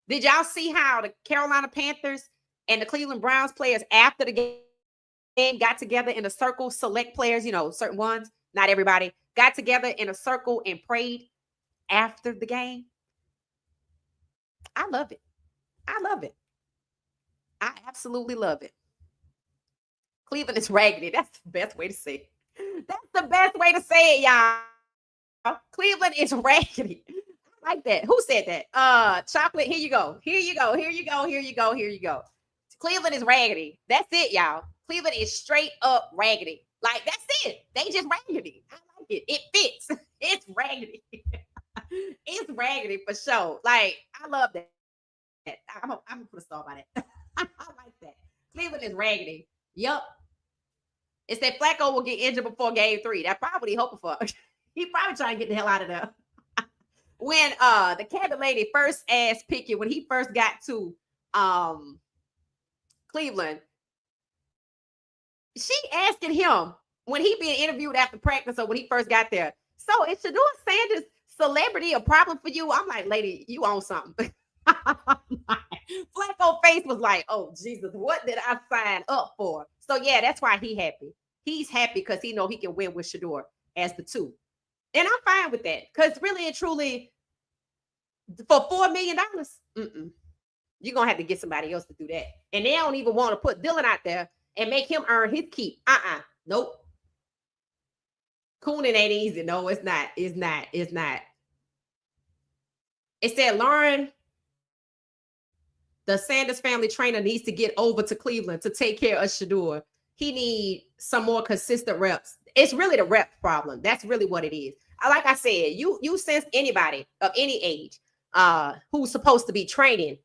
Did y'all see how the Carolina Panthers and the Cleveland Browns players after the game got together in a circle, select players, certain ones, not everybody, got together in a circle and prayed after the game? I love it. I love it. I absolutely love it. Cleveland is raggedy. That's the best way to say it. That's the best way to say it, y'all. Cleveland is raggedy. I like that. Who said that? Chocolate. Here you go. Here you go. Here you go. Here you go. Here you go. Cleveland is raggedy. That's it, y'all. Cleveland is straight up raggedy. Like, that's it. They just raggedy. I like it. It fits. It's raggedy. It's raggedy for sure. Like, I love that. I'm gonna put a star by that. I like that. Cleveland is raggedy. Yup. It's that Flacco will get injured before game 3. That's probably hoping for. He probably trying to get the hell out of there. When the cabinet lady first asked Pickett, when he first got to Cleveland, she asking him when he being interviewed after practice or when he first got there. So is Shadua Sanders celebrity a problem for you? I'm like, lady, you own something. Flacco face was like, oh Jesus, what did I sign up for? So yeah, that's why he happy. He's happy because he know he can win with Shedeur as the 2. And I'm fine with that. Because really and truly, for $4 million, you're going to have to get somebody else to do that. And they don't even want to put Dylan out there and make him earn his keep. Nope. Cooning ain't easy. No, it's not. It's not. It's not. It said Lauren, the Sanders family trainer, needs to get over to Cleveland to take care of Shedeur. He needs some more consistent reps. It's really the rep problem. That's really what it is. Like I said, you sense anybody of any age who's supposed to be training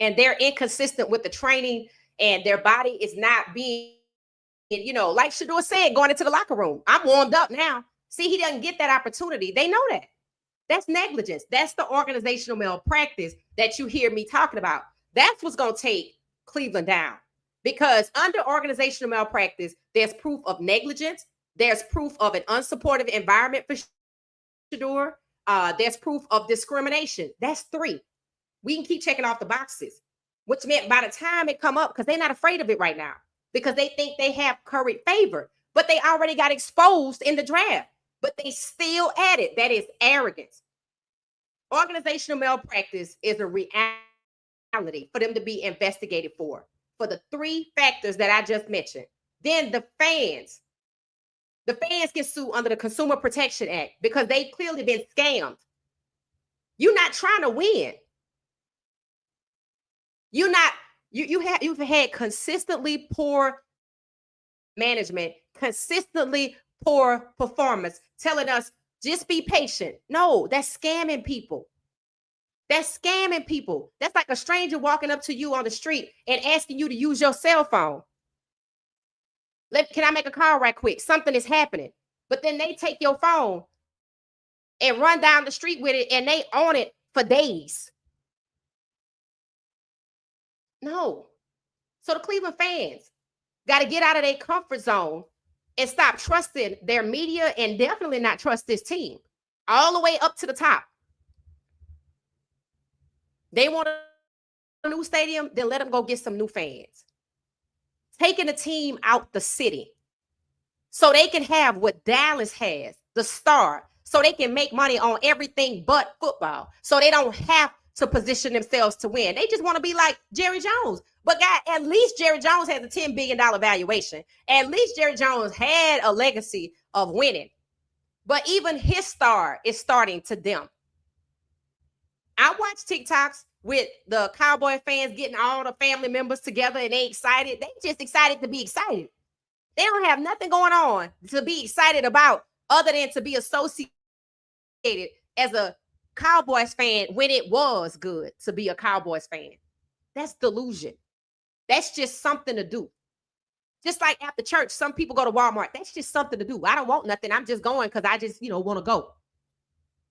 and they're inconsistent with the training and their body is not being, like Shedeur said, going into the locker room. I'm warmed up now. See, he doesn't get that opportunity. They know that. That's negligence. That's the organizational malpractice that you hear me talking about. That's what's going to take Cleveland down. Because under organizational malpractice, there's proof of negligence. There's proof of an unsupportive environment for Shedeur. There's proof of discrimination. That's 3. We can keep checking off the boxes, which meant by the time it come up, because they're not afraid of it right now, because they think they have current favor, but they already got exposed in the draft, but they still at it. That is arrogance. Organizational malpractice is a reality for them to be investigated for the 3 factors that I just mentioned. Then the fans get sued under the Consumer Protection Act because they've clearly been scammed. You're not trying to win. You've had consistently poor management, consistently poor performance, telling us just be patient. No, that's scamming people. That's scamming people. That's like a stranger walking up to you on the street and asking you to use your cell phone. Can I make a call right quick? Something is happening. But then they take your phone and run down the street with it and they own it for days. No. So the Cleveland fans got to get out of their comfort zone and stop trusting their media and definitely not trust this team all the way up to the top. They want a new stadium, then let them go get some new fans. Taking the team out the city so they can have what Dallas has, the star, so they can make money on everything but football. So they don't have to position themselves to win. They just want to be like Jerry Jones. But God, at least Jerry Jones has a $10 billion valuation. At least Jerry Jones had a legacy of winning. But even his star is starting to dim. I watch TikToks with the Cowboy fans getting all the family members together and they excited. They just excited to be excited. They don't have nothing going on to be excited about other than to be associated as a Cowboys fan when it was good to be a Cowboys fan. That's delusion. That's just something to do. Just like after church, some people go to Walmart. That's just something to do. I don't want nothing. I'm just going because I just, want to go.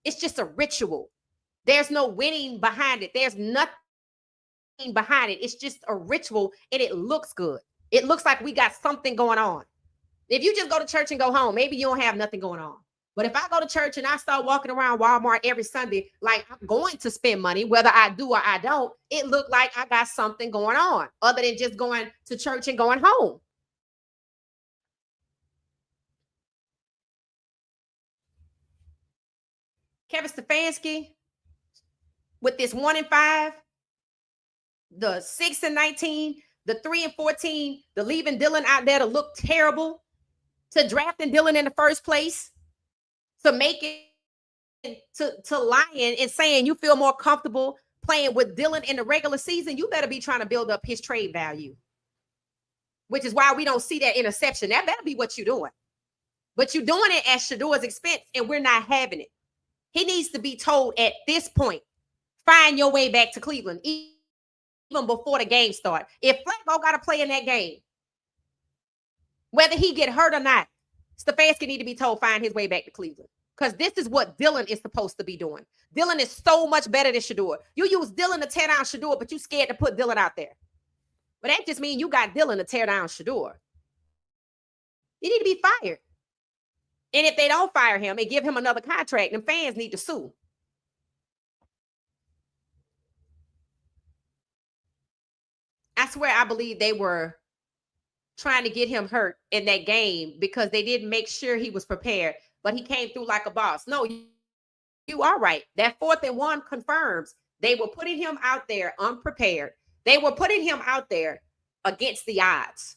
It's just a ritual. There's no winning behind it. There's nothing behind it. It's just a ritual and it looks good. It looks like we got something going on. If you just go to church and go home, maybe you don't have nothing going on. But if I go to church and I start walking around Walmart every Sunday, like I'm going to spend money, whether I do or I don't, it looked like I got something going on other than just going to church and going home. Kevin Stfansky with this 1-5, the 6-19, the 3-14, the leaving Dylan out there to look terrible, to drafting Dylan in the first place, to make it to lying and saying you feel more comfortable playing with Dylan in the regular season, you better be trying to build up his trade value, which is why we don't see that interception. That better be what you're doing. But you're doing it at Shedeur's expense, and we're not having it. He needs to be told at this point, find your way back to Cleveland, even before the game starts. If Flacco got to play in that game, whether he get hurt or not, Stfansky need to be told, find his way back to Cleveland. Because this is what Dylan is supposed to be doing. Dylan is so much better than Shedeur. You use Dylan to tear down Shedeur, but you scared to put Dylan out there. But that just means you got Dylan to tear down Shedeur. He need to be fired. And if they don't fire him and give him another contract, then fans need to sue. I swear I believe they were trying to get him hurt in that game because they didn't make sure he was prepared, but he came through like a boss. No, you are right. That 4th-1 confirms they were putting him out there unprepared. They were putting him out there against the odds.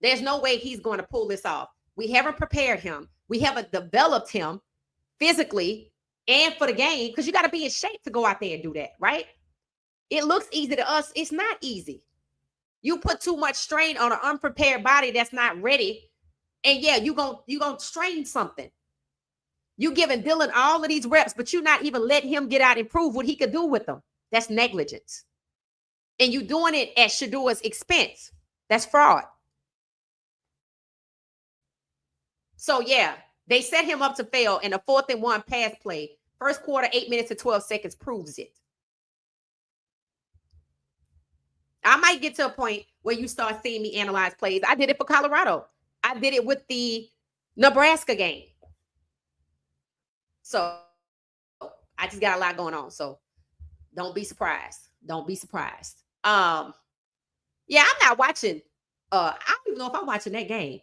There's no way he's going to pull this off. We haven't prepared him. We haven't developed him physically and for the game because you got to be in shape to go out there and do that, right? It looks easy to us. It's not easy. You put too much strain on an unprepared body that's not ready. And yeah, you're gonna strain something. You giving Dylan all of these reps, but you're not even letting him get out and prove what he could do with them. That's negligence. And you doing it at Shedeur's expense. That's fraud. So yeah, they set him up to fail in a 4th-1 pass play. First quarter, 8 minutes and 12 seconds proves it. I might get to a point where you start seeing me analyze plays. I did it for Colorado. I did it with the Nebraska game. So I just got a lot going on. So don't be surprised. Don't be surprised. Yeah, I'm not watching. I don't even know if I'm watching that game.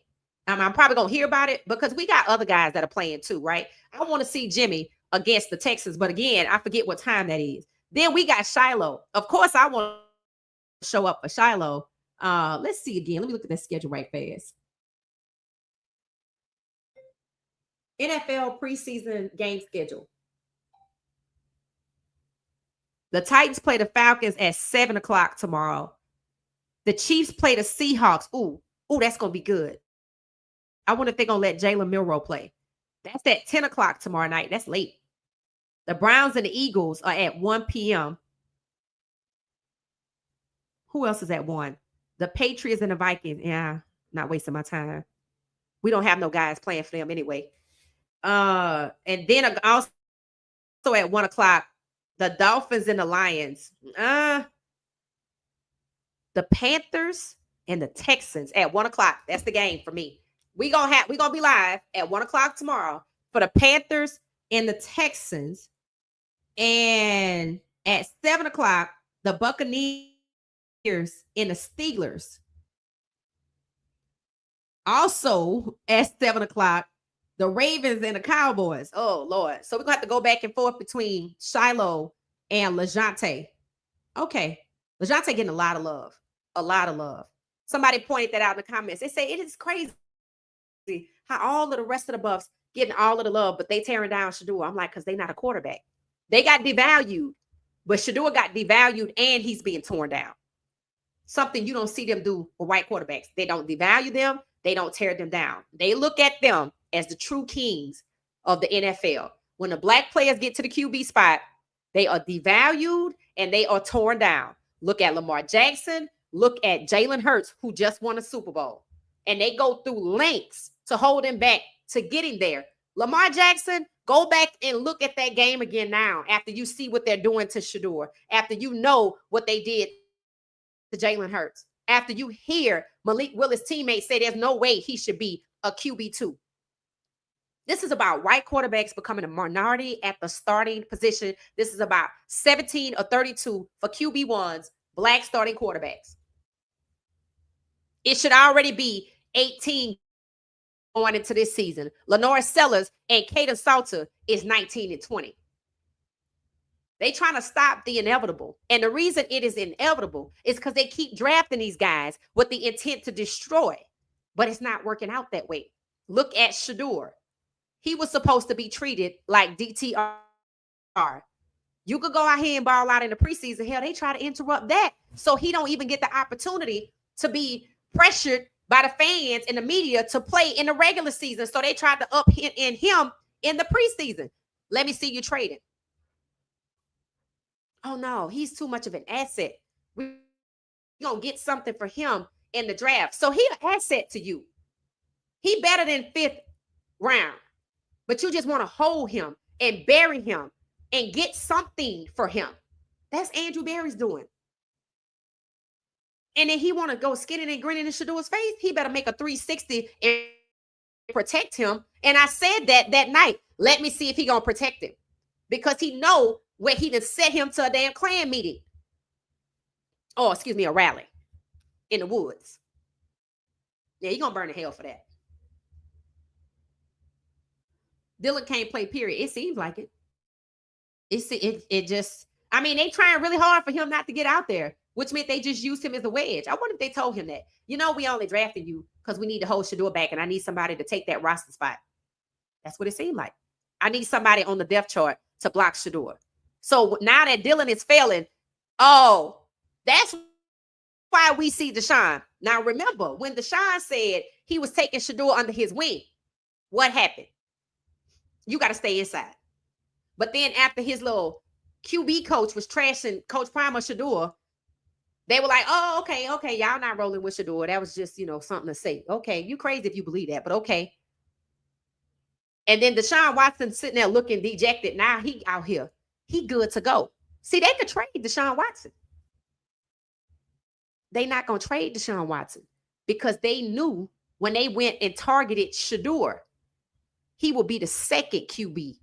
I'm probably going to hear about it because we got other guys that are playing too, right? I want to see Jimmy against the Texans. But again, I forget what time that is. Then we got Shiloh. Of course, I want to show up for Shiloh. Let's see again. Let me look at that schedule right fast. NFL preseason game schedule. The Titans play the Falcons at 7 o'clock tomorrow. The Chiefs play the Seahawks. Ooh, that's going to be good. I wonder if they're going to let Jalen Milroe play. That's at 10 o'clock tomorrow night. That's late. The Browns and the Eagles are at 1 p.m. Who else is at 1? The Patriots and the Vikings. Yeah, not wasting my time. We don't have no guys playing for them anyway. And then also at 1 o'clock, the Dolphins and the Lions. The Panthers and the Texans at 1 o'clock. That's the game for me. We're gonna be live at 1 o'clock tomorrow for the Panthers and the Texans. And at 7 o'clock, the Buccaneers and the Steelers. Also at 7 o'clock, the Ravens and the Cowboys. Oh, Lord. So we're going to have to go back and forth between Shiloh and LaJohntay. Okay. LaJohntay getting a lot of love. A lot of love. Somebody pointed that out in the comments. They say it is crazy how all of the rest of the Buffs getting all of the love, but they tearing down Shedeur. I'm like, because they not a quarterback. They got devalued, but Shedeur got devalued and he's being torn down. Something you don't see them do with white quarterbacks. They don't devalue them. They don't tear them down. They look at them as the true kings of the NFL. When the black players get to the QB spot, they are devalued and they are torn down. Look at Lamar Jackson. Look at Jalen Hurts, who just won a Super Bowl. And they go through lengths to hold him back to getting there. Lamar Jackson, go back and look at that game again now after you see what they're doing to Shedeur, after you know what they did to Jalen Hurts, after you hear Malik Willis' teammates say there's no way he should be a QB2. This is about white quarterbacks becoming a minority at the starting position. This is about 17 or 32 for QB1s, black starting quarterbacks. It should already be 18 going into this season. Lenore Sellers and Kaden Salter is 19 and 20. They trying to stop the inevitable. And the reason it is inevitable is because they keep drafting these guys with the intent to destroy. But it's not working out that way. Look at Shedeur. He was supposed to be treated like DTR. You could go out here and ball out in the preseason. Hell, they try to interrupt that. So he don't even get the opportunity to be pressured by the fans and the media to play in the regular season. So they tried to up in him in the preseason. Let me see you trading. Oh, no, he's too much of an asset. We're going to get something for him in the draft. So he's an asset to you. He better than 5th round. But you just want to hold him and bury him and get something for him. That's Andrew Berry's doing. And then he want to go skinning and grinning in Shadeur's face. He better make a 360 and protect him. And I said that night. Let me see if he going to protect him. Because he know where he done set him to a damn Klan meeting. Oh, excuse me, a rally in the woods. Yeah, he going to burn in hell for that. Dylan can't play, period. It seems like it. It just, I mean, they trying really hard for him not to get out there, which meant they just used him as a wedge. I wonder if they told him that. You know, we only drafted you because we need to hold Shedeur back, and I need somebody to take that roster spot. That's what it seemed like. I need somebody on the depth chart to block Shedeur. So now that Dylan is failing, oh, that's why we see Deshaun. Now, remember, when Deshaun said he was taking Shedeur under his wing, what happened? You got to stay inside. But then after his little QB coach was trashing Coach Prime or Shedeur, they were like, oh, okay, y'all not rolling with Shedeur. That was just, something to say. Okay, you crazy if you believe that, but okay. And then Deshaun Watson sitting there looking dejected. Now he out here. He good to go. See, they could trade Deshaun Watson. They not going to trade Deshaun Watson because they knew when they went and targeted Shedeur, he will be the second QB,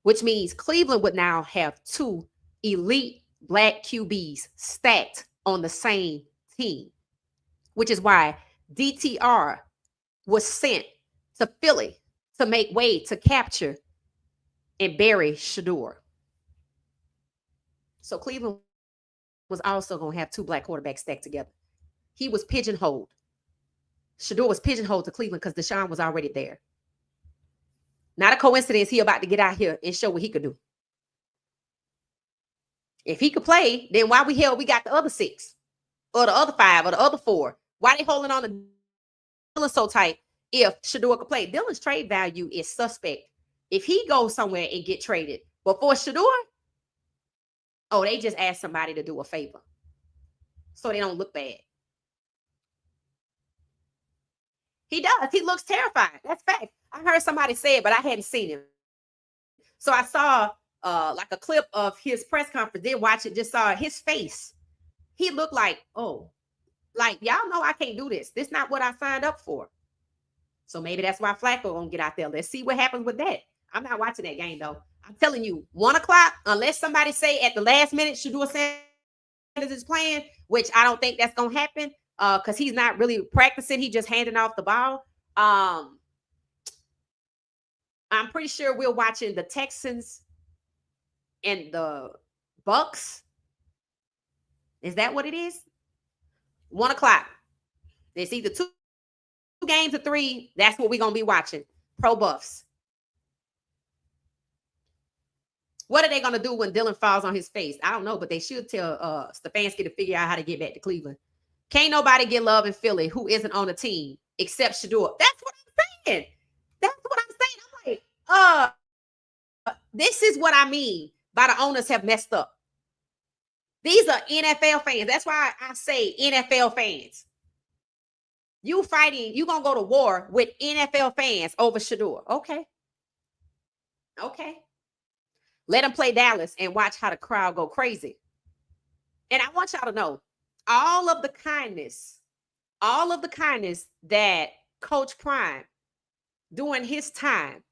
which means Cleveland would now have 2 elite black QBs stacked on the same team, which is why DTR was sent to Philly to make way to capture and bury Shedeur. So Cleveland was also going to have 2 black quarterbacks stacked together. He was pigeonholed. Shedeur was pigeonholed to Cleveland because Deshaun was already there. Not a coincidence he about to get out here and show what he could do. If he could play, then why we got the other 6 or the other 5 or the other 4? Why they holding on to Dylan so tight if Shedeur could play? Dylan's trade value is suspect. If he goes somewhere and get traded, but for Shedeur, oh, they just asked somebody to do a favor so they don't look bad. He does. He looks terrified. That's fact. I heard somebody say it, but I hadn't seen him. So I saw like a clip of his press conference. Didn't watch it. Just saw his face. He looked like, oh, like y'all know I can't do this. This is not what I signed up for. So maybe that's why Flacco gonna get out there. Let's see what happens with that. I'm not watching that game though. I'm telling you, 1:00, unless somebody say at the last minute Shadua Sanders is playing, which I don't think that's gonna happen. Because he's not really practicing. He just handing off the ball. I'm pretty sure we're watching the Texans and the Bucks. Is that what it is? 1 o'clock. It's either two games or 3. That's what we're going to be watching. Pro Buffs. What are they going to do when Dylan falls on his face? I don't know, but they should tell Stfansky to figure out how to get back to Cleveland. Can't nobody get love in Philly who isn't on the team except Shedeur. That's what I'm saying. That's what I'm saying. I'm like, this is what I mean by the owners have messed up. These are NFL fans. That's why I say NFL fans. You fighting, you going to go to war with NFL fans over Shedeur. Okay. Okay. Let them play Dallas and watch how the crowd go crazy. And I want y'all to know all of the kindness that Coach Prime during his time,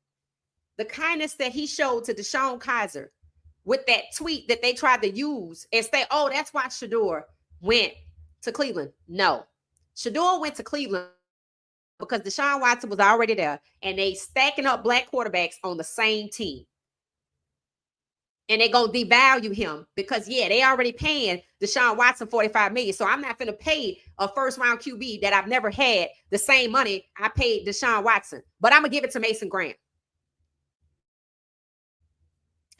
the kindness that he showed to Deshaun Kaiser with that tweet that they tried to use and say, oh, that's why Shedeur went to Cleveland. No, Shedeur went to Cleveland because Deshaun Watson was already there and they stacking up black quarterbacks on the same team. And they're going to devalue him because, yeah, they already paying Deshaun Watson $45 million. So I'm not going to pay a first-round QB that I've never had the same money I paid Deshaun Watson. But I'm going to give it to Mason Graham.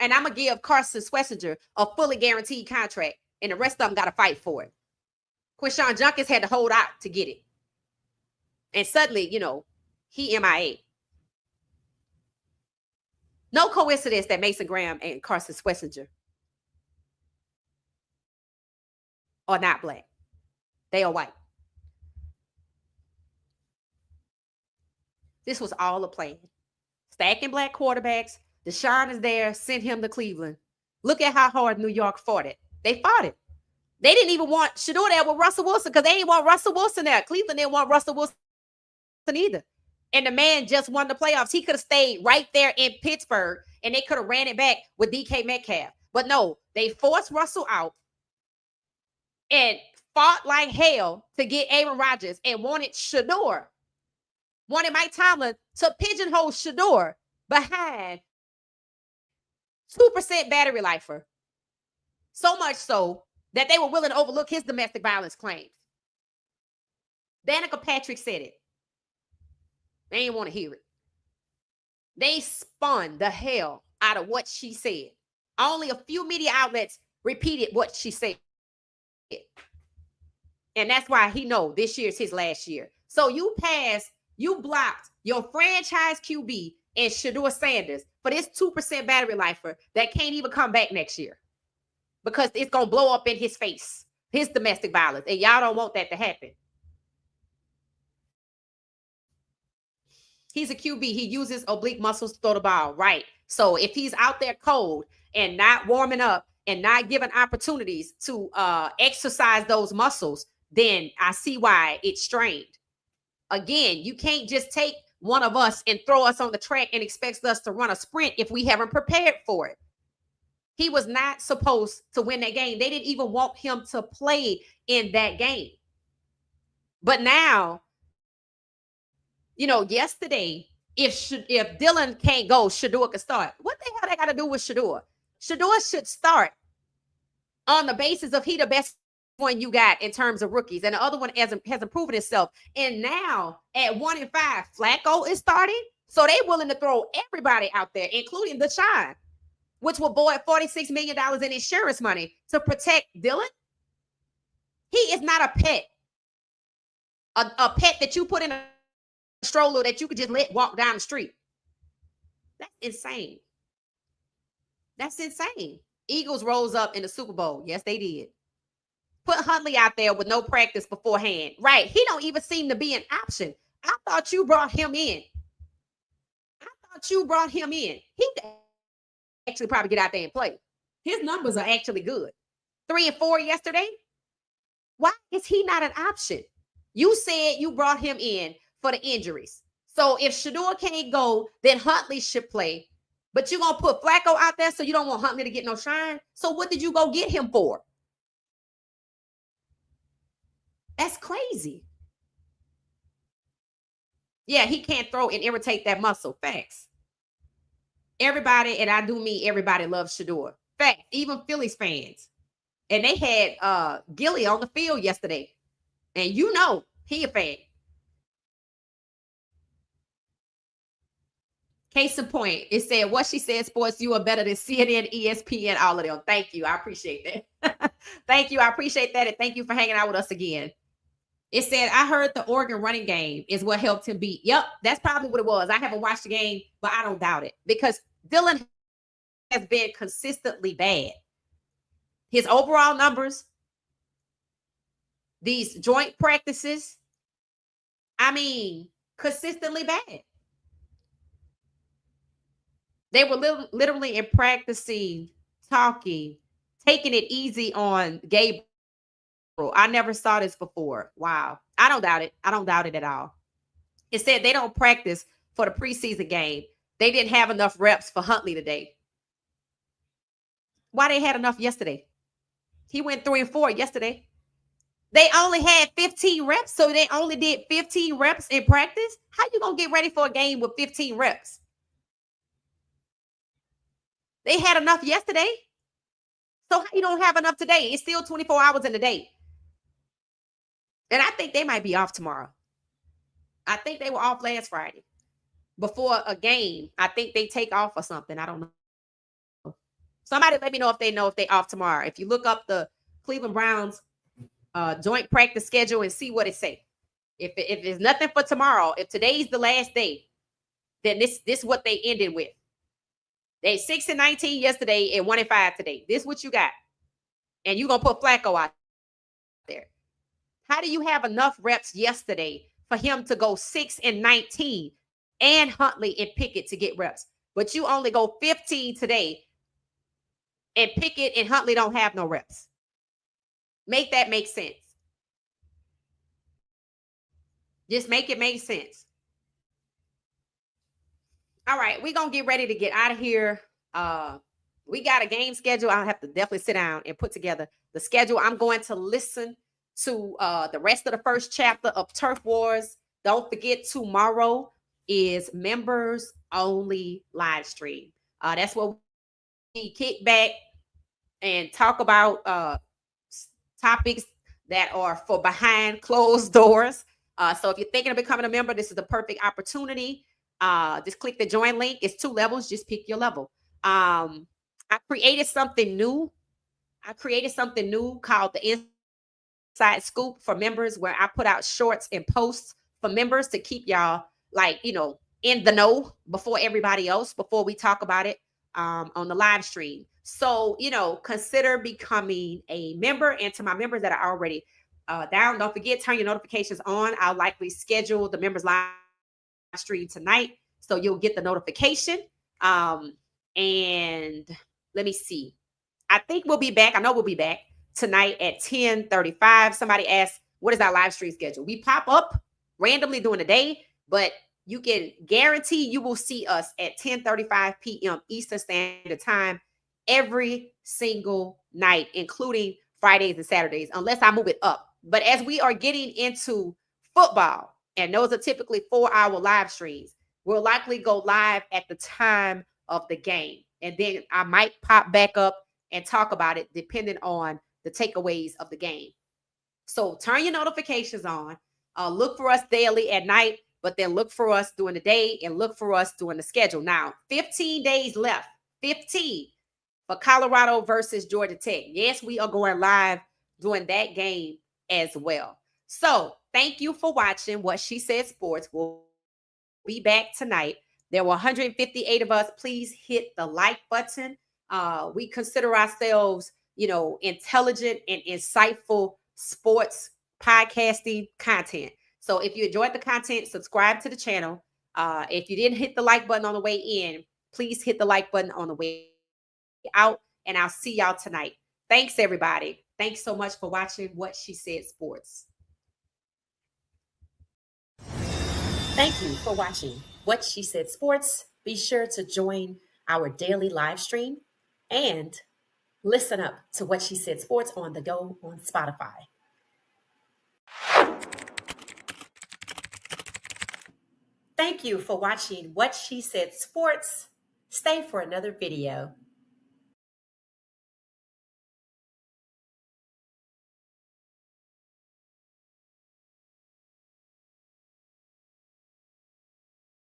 And I'm going to give Carson Schwarzenegger a fully guaranteed contract. And the rest of them got to fight for it. Quinshon Judkins had to hold out to get it. And suddenly, he MIA. No coincidence that Mason Graham and Carson Schwarzenegger are not black. They are white. This was all a plan. Stacking black quarterbacks. Deshaun is there. Sent him to Cleveland. Look at how hard New York fought it. They fought it. They didn't even want Shedeur there with Russell Wilson because they didn't want Russell Wilson there. Cleveland didn't want Russell Wilson either. And the man just won the playoffs. He could have stayed right there in Pittsburgh and they could have ran it back with DK Metcalf. But no, they forced Russell out and fought like hell to get Aaron Rodgers and wanted Shedeur, wanted Mike Tomlin to pigeonhole Shedeur behind 2% battery lifer. So much so that they were willing to overlook his domestic violence claims. Danica Patrick said it. They didn't want to hear it. They spun the hell out of what she said. Only a few media outlets repeated what she said. And that's why he know this year's his last year. So you blocked your franchise QB and Shadua Sanders for this 2% battery lifer that can't even come back next year. Because it's going to blow up in his face. His domestic violence. And y'all don't want that to happen. He's a QB. He uses oblique muscles to throw the ball, right? So if he's out there cold and not warming up and not given opportunities to exercise those muscles, then I see why it's strained. Again, you can't just take one of us and throw us on the track and expect us to run a sprint if we haven't prepared for it. He was not supposed to win that game. They didn't even want him to play in that game. But now, yesterday, if Dylan can't go, Shedeur can start. What the hell they got to do with Shedeur? Shedeur should start on the basis of he the best one you got in terms of rookies, and the other one hasn't proven itself. And now at 1-5, Flacco is starting, so they willing to throw everybody out there, including Deshaun, which will void $46 million in insurance money to protect Dylan. He is not a pet, a pet that you put in a stroller that you could just let walk down the street. That's insane. That's insane. Eagles rose up in the Super Bowl. Yes, they did. Put Huntley out there with no practice beforehand. Right. He don't even seem to be an option. I thought you brought him in. He actually probably get out there and play. His numbers are actually good. 3 and 4 yesterday. Why is he not an option? You said you brought him in for the injuries. So if Shedeur can't go, then Huntley should play. But you're going to put Flacco out there so you don't want Huntley to get no shine. So what did you go get him for? That's crazy. Yeah, he can't throw and irritate that muscle. Facts. Everybody, and I do mean everybody, loves Shedeur. Fact, even Phillies fans. And they had Gilly on the field yesterday. And you know he a fan. Case in point, it said, what she said, sports, you are better than CNN, ESPN, all of them. Thank you. I appreciate that. Thank you. I appreciate that. And thank you for hanging out with us again. It said, I heard the Oregon running game is what helped him beat. Yep, that's probably what it was. I haven't watched the game, but I don't doubt it because Dylan has been consistently bad. His overall numbers, these joint practices, I mean, consistently bad. They were literally in practicing, talking, taking it easy on Gabriel. I never saw this before. Wow. I don't doubt it. I don't doubt it at all. It said they don't practice for the preseason game. They didn't have enough reps for Huntley today. Why they had enough yesterday? He went 3 and 4 yesterday. They only had 15 reps, so they only did 15 reps in practice. How you gonna get ready for a game with 15 reps? They had enough yesterday. So how you don't have enough today? It's still 24 hours in the day. And I think they might be off tomorrow. I think they were off last Friday. Before a game, I think they take off or something. I don't know. Somebody let me know if they off tomorrow. If you look up the Cleveland Browns joint practice schedule and see what it say. If there's nothing for tomorrow, if today's the last day, then this is what they ended with. They 6-19 yesterday and 1-5 today. This is what you got. And you're going to put Flacco out there. How do you have enough reps yesterday for him to go 6-19 and Huntley and Pickett to get reps? But you only go 15 today and Pickett and Huntley don't have no reps. Make that make sense. Just make it make sense. All right, we're going to get ready to get out of here. We got a game schedule. I'll have to definitely sit down and put together the schedule. I'm going to listen to the rest of the first chapter of Turf Wars. Don't forget, tomorrow is members only live stream. That's what we kick back and talk about topics that are for behind closed doors. So if you're thinking of becoming a member, this is the perfect opportunity. Just click the join link. It's 2 levels. Just pick your level. I created something new. Called the Inside Scoop for members, where I put out shorts and posts for members to keep y'all in the know before everybody else, before we talk about it on the live stream. So, consider becoming a member. And to my members that are already down, don't forget, turn your notifications on. I'll likely schedule the members live stream tonight, so you'll get the notification. And let me see. I think we'll be back. I know we'll be back tonight at 10:35. Somebody asked, what is our live stream schedule? We pop up randomly during the day, but you can guarantee you will see us at 10:35 p.m. Eastern Standard Time every single night, including Fridays and Saturdays, unless I move it up. But as we are getting into football, and those are typically 4-hour live streams, we'll likely go live at the time of the game. And then I might pop back up and talk about it depending on the takeaways of the game. So turn your notifications on. Look for us daily at night, but then look for us during the day and look for us during the schedule. Now, 15 days left. 15 for Colorado versus Georgia Tech. Yes, we are going live during that game as well. So thank you for watching What She Said Sports. We'll be back tonight. There were 158 of us. Please hit the like button. We consider ourselves, intelligent and insightful sports podcasting content. So if you enjoyed the content, subscribe to the channel. If you didn't hit the like button on the way in, please hit the like button on the way out. And I'll see y'all tonight. Thanks, everybody. Thanks so much for watching What She Said Sports. Thank you for watching What She Said Sports. Be sure to join our daily live stream and listen up to What She Said Sports on the go on Spotify. Thank you for watching What She Said Sports. Stay for another video.